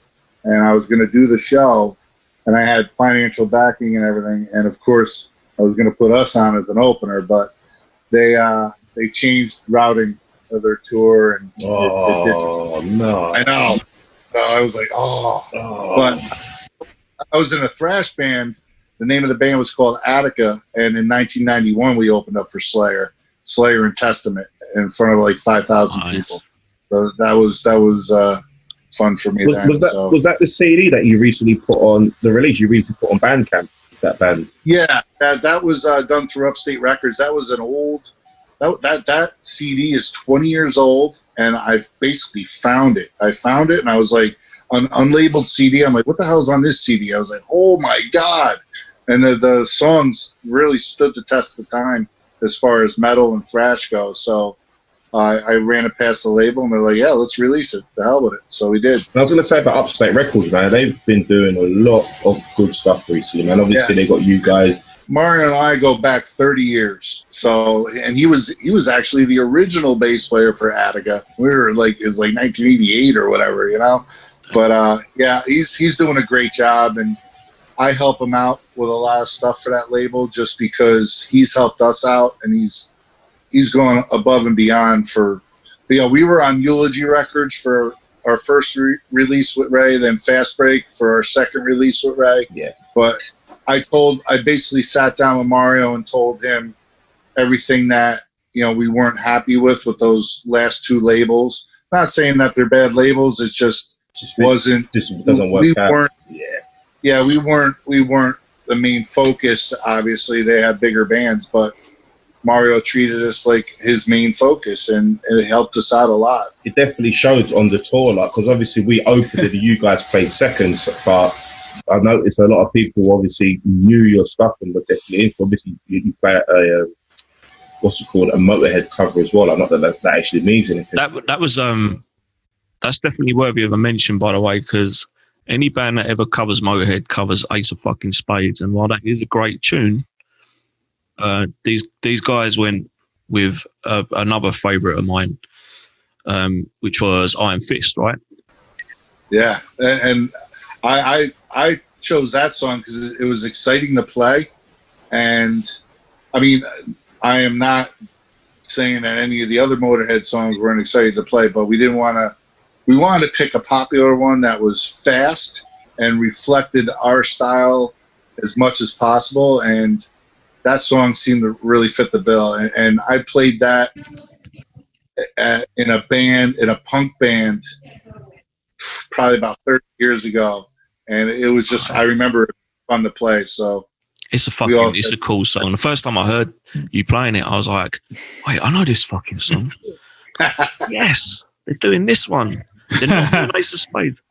and I was going to do the show, and I had financial backing and everything, and of course I was going to put us on as an opener, but they changed routing of their tour, and no, I know. So I was like, but I was in a thrash band. The name of the band was called Attica, and in 1991 we opened up for Slayer and Testament in front of like 5,000 people. So that was fun for me. Was that the CD that you recently put on the release? You recently put on Bandcamp, that band? Yeah, that was done through Upstate Records. That was an old. That CD is 20 years old, and I've basically found it. I found it, and I was like, on unlabeled CD. I'm like, what the hell's on this CD? I was like, oh my god! And the songs really stood the test of time as far as metal and thrash go. So I ran it past the label, and they're like, yeah, let's release it. The hell with it. So we did. I was going to say about Upstate Records, man. They've been doing a lot of good stuff recently, man. Obviously, they got you guys. Mario and I go back 30 years. So, and he was actually the original bass player for Attica. We were like, it was like 1988 or whatever, you know? But yeah, he's doing a great job, and I help him out with a lot of stuff for that label just because he's helped us out, and he's going above and beyond for, you know, we were on Eulogy Records for our first release with Ray, then Fast Break for our second release with Ray. Yeah. But I basically sat down with Mario and told him everything that, you know, we weren't happy with those last two labels. Not saying that they're bad labels. It just wasn't. Just doesn't work out. Yeah, we weren't the main focus. Obviously, they have bigger bands, but Mario treated us like his main focus, and it helped us out a lot. It definitely showed on the tour, like, because obviously we opened it, you guys played seconds, but I noticed a lot of people obviously knew your stuff and were definitely into. Obviously, you play a what's it called, a Motorhead cover as well. Like, not that actually means anything. That was that's definitely worthy of a mention, by the way, because any band that ever covers Motorhead covers Ace of fucking Spades, and while that is a great tune, these guys went with another favourite of mine, which was Iron Fist, right? Yeah, and I chose that song because it was exciting to play, and I mean, I am not saying that any of the other Motorhead songs weren't exciting to play, but we wanted to pick a popular one that was fast and reflected our style as much as possible, and that song seemed to really fit the bill. And I played that in a punk band, probably about 30 years ago, and it was just, I remember it fun to play. So it's a cool song. The first time I heard you playing it, I was like, wait, I know this fucking song. Yes, they're doing this one. They're not doing Ace of Spades.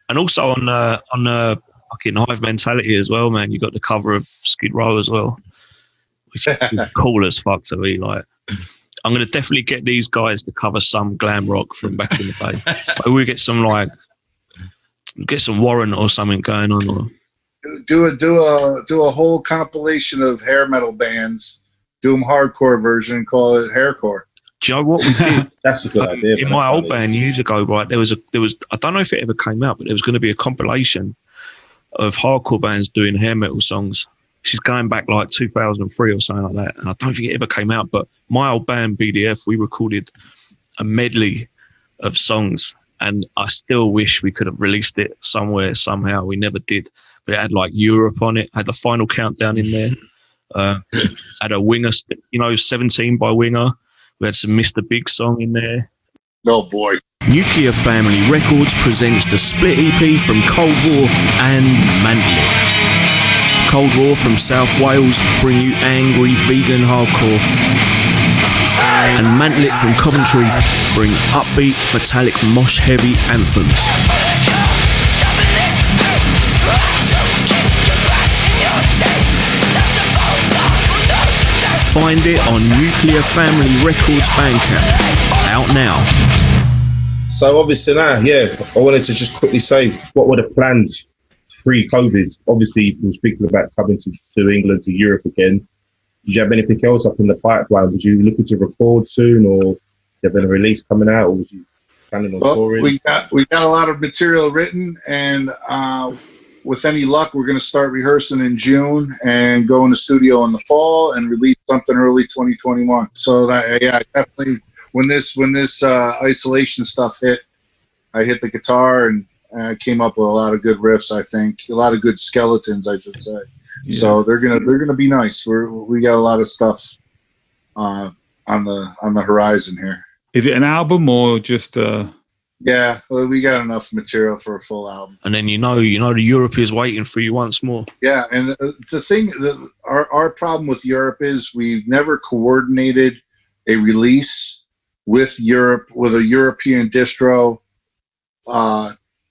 And also on the fucking Hive Mentality as well, man. You got the cover of Skid Row as well, which is cool as fuck to me. Like, I'm gonna definitely get these guys to cover some glam rock from back in the day. Like, we get some Warrant or something going on, or do a whole compilation of hair metal bands. Do them hardcore version, call it haircore. Do you know what we did? That's a good idea. In my old band years ago, right, there was I don't know if it ever came out, but there was going to be a compilation of hardcore bands doing hair metal songs. She's going back like 2003 or something like that, and I don't think it ever came out. But my old band BDF, we recorded a medley of songs, and I still wish we could have released it somewhere somehow. We never did, but it had like Europe on it, had the Final Countdown in there, had a Winger, 17 by Winger. We had some Mr. Big song in there. Oh boy. Nuclear Family Records presents the split EP from Cold War and Mantlet. Cold War from South Wales bring you angry vegan hardcore. And Mantlet from Coventry bring upbeat, metallic, mosh heavy anthems. Find it on Nuclear Family Records Bandcamp. Out now. So obviously now, I wanted to just quickly say, what were the plans pre-COVID? Obviously, we were speaking about coming to England, to Europe again. Did you have anything else up in the pipeline? Was you looking to record soon, or you have a release coming out, or was you Planning on Well, touring? we got a lot of material written, and with any luck, we're going to start rehearsing in June and go in the studio in the fall and release something early 2021. So that, yeah, definitely when this isolation stuff hit, I hit the guitar and came up with a lot of good riffs. I think a lot of good skeletons, I should say. Yeah. So they're gonna be nice. We got a lot of stuff on the horizon here. Is it an album or just? Yeah, well, we got enough material for a full album. And then you know the Europe is waiting for you once more. Yeah, and the thing, our problem with Europe is we've never coordinated a release with Europe, with a European distro,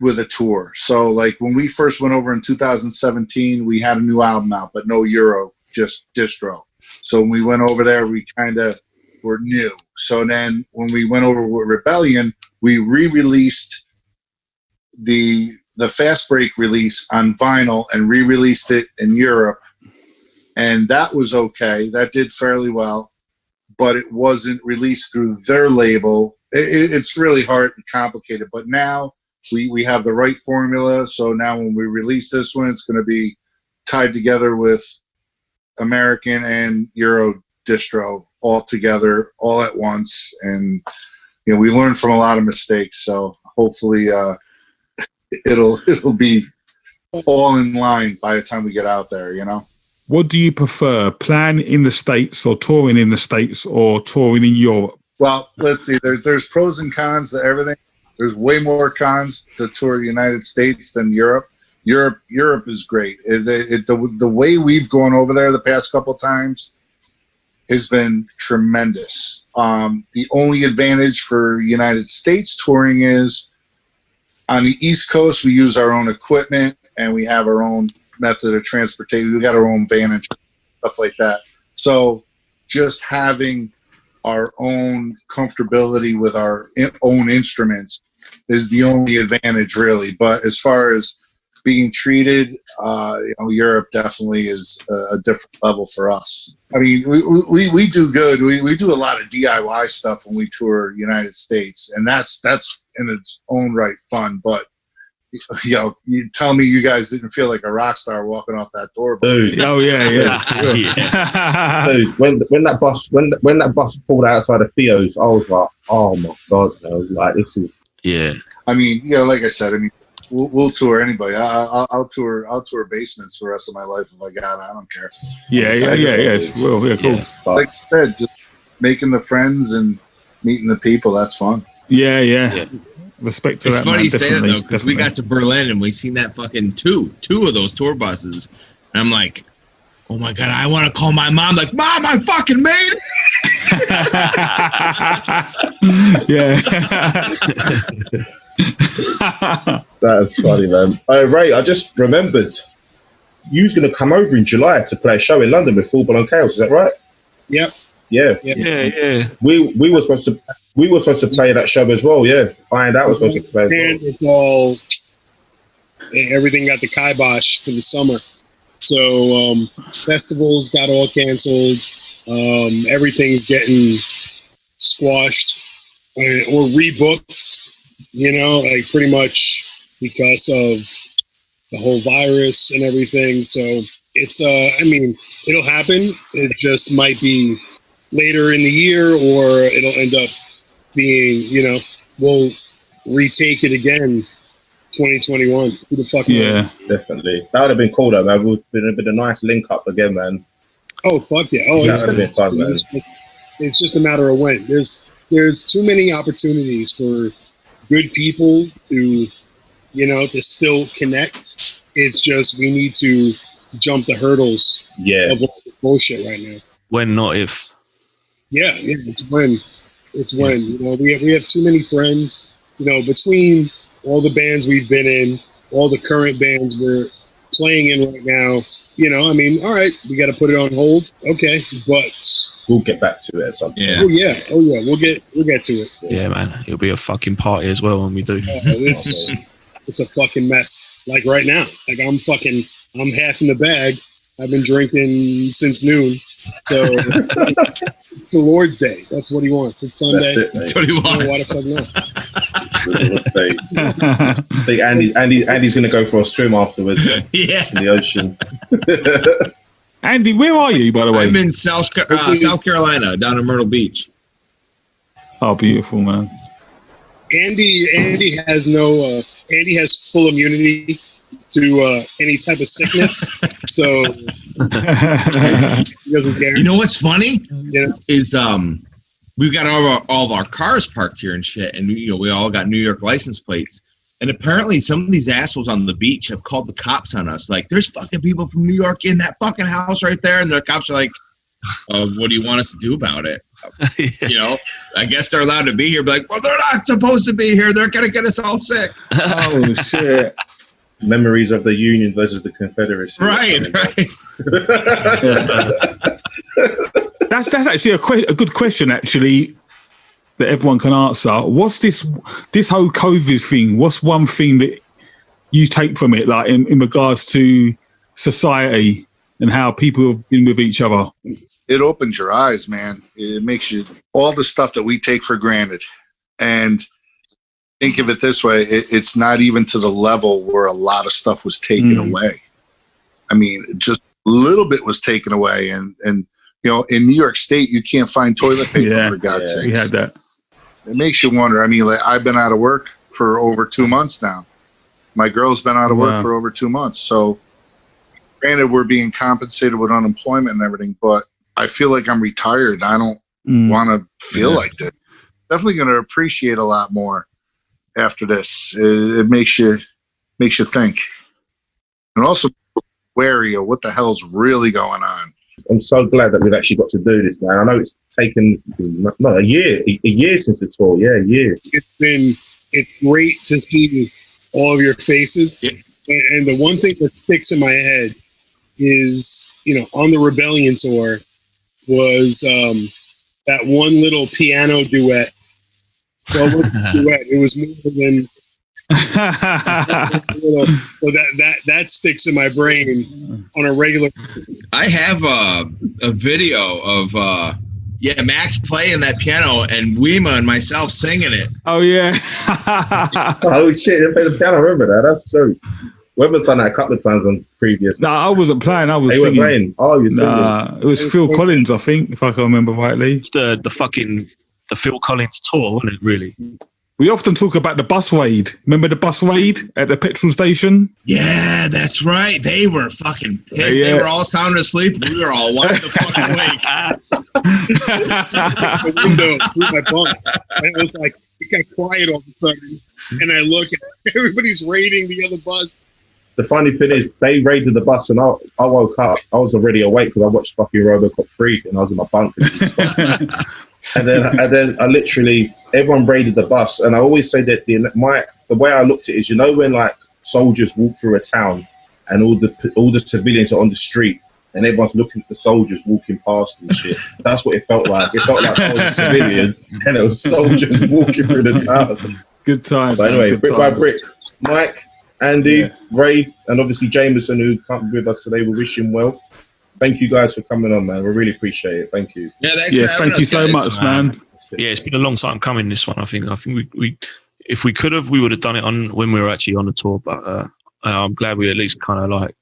with a tour. So like when we first went over in 2017, we had a new album out, but no Euro, just distro. So when we went over there, we kind of were new. So then when we went over with Rebellion, we re-released the Fast Break release on vinyl and re-released it in Europe. And that was okay. That did fairly well, but it wasn't released through their label. It's really hard and complicated, but now we have the right formula. So now when we release this one, it's going to be tied together with American and Euro distro all together, all at once. And we learned from a lot of mistakes, so hopefully it'll be all in line by the time we get out there. What do you prefer, playing in the States or touring in the States or touring in Europe? Well, let's see. There's pros and cons to everything. There's way more cons to tour the United States than Europe. Europe is great. The way we've gone over there the past couple times has been tremendous. The only advantage for United States touring is on the East Coast, we use our own equipment and we have our own method of transportation. We got our own van and stuff like that. So just having our own comfortability with our own instruments is the only advantage, really. But as far as being treated, Europe definitely is a different level for us. I mean, we do good. We do a lot of DIY stuff when we tour United States, and that's in its own right fun. But you tell me you guys didn't feel like a rock star walking off that tour bus. Oh yeah. Dude, when that bus pulled outside of Theo's, I was like, oh my god, I was like, this is. Yeah. I mean, like I said, we'll tour anybody. I'll tour basements for the rest of my life if I got it. I don't care. Yeah. Well, yeah, cool. Yeah. Like I said, just making the friends and meeting the people, that's fun. Yeah. Respect to it's that. It's funny man. you say that though, because we definitely. got to Berlin and we seen that fucking two of those tour buses, and I'm like, oh my god, I want to call my mom. Like, Mom, I fucking made it. Yeah. That's funny, man. Oh, Ray, I just remembered you was going to come over in July to play a show in London with Full Blown Chaos. Is that right? Yep. Yeah. We were supposed to play that show as well. Yeah, Ironed Out was supposed to play. And it's all everything got the kibosh for the summer, so festivals got all canceled. Everything's getting squashed or rebooked. Like pretty much because of the whole virus and everything. So it's, it'll happen. It just might be later in the year, or it'll end up being, we'll retake it again 2021. Who the fuck knows? Definitely. That would have been cool though, man. It would have been a nice link up again, man. Oh, fuck yeah. Oh, that would have been fun, man. It's just a matter of when. There's too many opportunities for good people to, to still connect. It's just we need to jump the hurdles of all the bullshit right now. When, not if. Yeah, it's when. It's when. We have too many friends. Between all the bands we've been in, all the current bands we're playing in right now. All right, we got to put it on hold. Okay, but we'll get back to it at some point. Yeah. Oh yeah. We'll get to it. Yeah, man. It'll be a fucking party as well when we do. It's a fucking mess. Like right now. Like I'm half in the bag. I've been drinking since noon. So it's the Lord's Day. That's what he wants. It's Sunday. That's it, That's what he wants. Why the fuck not? Upstate. I think Andy's going to go for a swim afterwards. Yeah. In the ocean. Andy, where are you, by the way? I'm in South Carolina, down in Myrtle Beach. Oh, beautiful, man. Andy has Andy has full immunity to any type of sickness, so he doesn't care. You know what's funny? Yeah. Is we've got all of our cars parked here and shit, and we all got New York license plates. And apparently some of these assholes on the beach have called the cops on us. Like, there's fucking people from New York in that fucking house right there. And the cops are like, what do you want us to do about it? I guess they're allowed to be here. Be like, well, they're not supposed to be here. They're going to get us all sick. Oh, shit. Memories of the Union versus the Confederacy. Right. That's actually a good question, actually, that everyone can answer. What's this whole COVID thing? What's one thing that you take from it, like in regards to society and how people have been with each other? It opens your eyes, man. It makes you all the stuff that we take for granted. And think of it this way, it's not even to the level where a lot of stuff was taken away. I mean, just a little bit was taken away. And in New York State, you can't find toilet paper, for God's sakes. We had that. It makes you wonder. I mean, like, I've been out of work for over 2 months now. My girl's been out of work for over 2 months. So granted, we're being compensated with unemployment and everything, but I feel like I'm retired. I don't want to feel like this. Definitely going to appreciate a lot more after this. It makes you think, and also wary of what the hell's really going on. I'm so glad that we've actually got to do this, man. I know it's taken a year since the tour. Yeah, a year. It's great to see all of your faces. Yeah. And the one thing that sticks in my head is, on the Rebellion tour was that one little piano duet. Well, it was more than so that sticks in my brain on a regular. I have a video of Max playing that piano and Weema and myself singing it. Oh yeah. Oh shit, they played the piano. I remember that. That's true. We've done that a couple of times on previous. No, I wasn't playing. I was singing. Playing. Oh, you're singing. It was Phil Collins, I think, if I can remember rightly. It's the Phil Collins tour, wasn't it? Really. We often talk about the bus raid. Remember the bus raid at the petrol station? Yeah, that's right. They were fucking pissed. Yeah. They were all sound asleep. We were all wide the fuck awake. The window through my bunk. And I was like, it got quiet all of a sudden. And I look and everybody's raiding the other bus. The funny thing is, they raided the bus and I woke up. I was already awake because I watched fucking RoboCop 3 and I was in my bunk. And then I literally, everyone raided the bus. And I always say that the way I looked at it is, when like soldiers walk through a town and all the civilians are on the street and everyone's looking at the soldiers walking past and shit. That's what it felt like. It felt like I was a civilian and it was soldiers walking through the town. Good times. But anyway, brick by brick, Mike, Andy, Ray, and obviously Jameson, who can't be with us today, we wish him well. Thank you guys for coming on, man. We really appreciate it. Thank you. Yeah, thank you so much, man. Yeah, it's been a long time coming, this one. I think we if we could have, we would have done it on when we were actually on the tour. But I'm glad we at least kind of like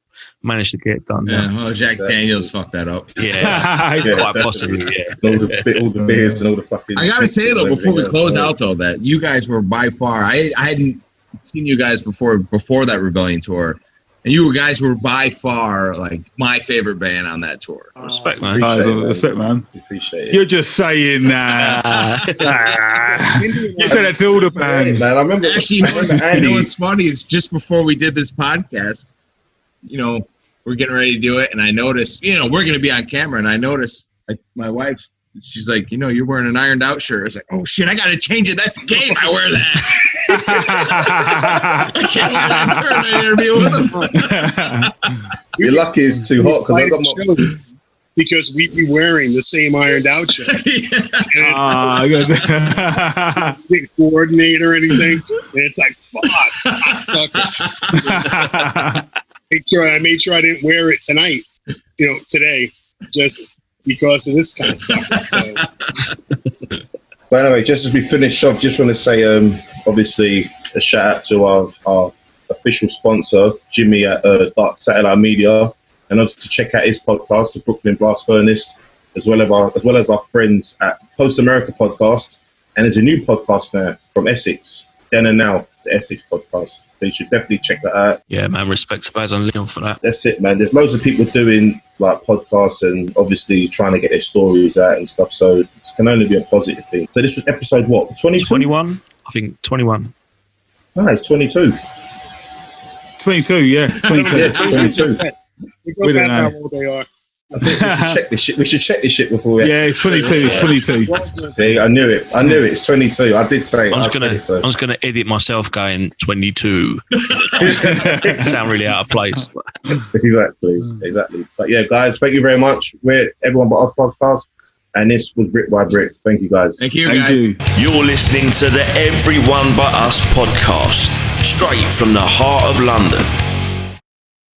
managed to get it done. Yeah, well, Jack Daniels fucked that up. Yeah, quite possibly. Yeah, all the beers and all the fucking. I gotta say though, before we close out though, that you guys were by far. I hadn't seen you guys before that Rebellion tour. And you guys were by far like my favorite band on that tour. Respect, man. Respect, man. Appreciate it. You're just saying that. You said that to all the bands. Man, I remember. Actually, you know what's funny? It's just before we did this podcast. We're getting ready to do it, and I noticed. We're going to be on camera, and I noticed like my wife. She's like, you're wearing an ironed out shirt. I was like, oh shit, I gotta change it. That's game. I wear that. I can't wear that turn. I interview with them. You're lucky it's too hot because I got my. Because we'd be wearing the same ironed out shirt. Didn't coordinate or anything. And it's like, fuck, I suck it. I made sure I didn't wear it tonight, today, just because of this kind of stuff. So. But anyway, just as we finish off, just want to say, obviously a shout out to our official sponsor, Jimmy at Dark Satellite Media, and also to check out his podcast, the Brooklyn Blast Furnace, as well as our friends at Post America Podcast. And there's a new podcast now from Essex, Then and Now, the Essex Podcast. So you should definitely check that out. Yeah, man, respect to Baz and Leon for that. That's it, man. There's loads of people doing like podcasts and obviously trying to get their stories out and stuff. So it can only be a positive thing. So this was episode what? 22? 21? I think 21. No, it's 22. 22, yeah. 22. Yeah, 22. We don't know. How old they are. I think we should check this shit. We should check this shit before we. Yeah, it's 22. It's 22. See, I knew it. It's 22. I did say. I was gonna edit myself going 22. Sound really out of place. Exactly. But yeah, guys, thank you very much. We're everyone but our podcast, and this was Brick by Brick. Thank you, guys. Thank you, guys. You're listening to the Everyone But Us podcast, straight from the heart of London.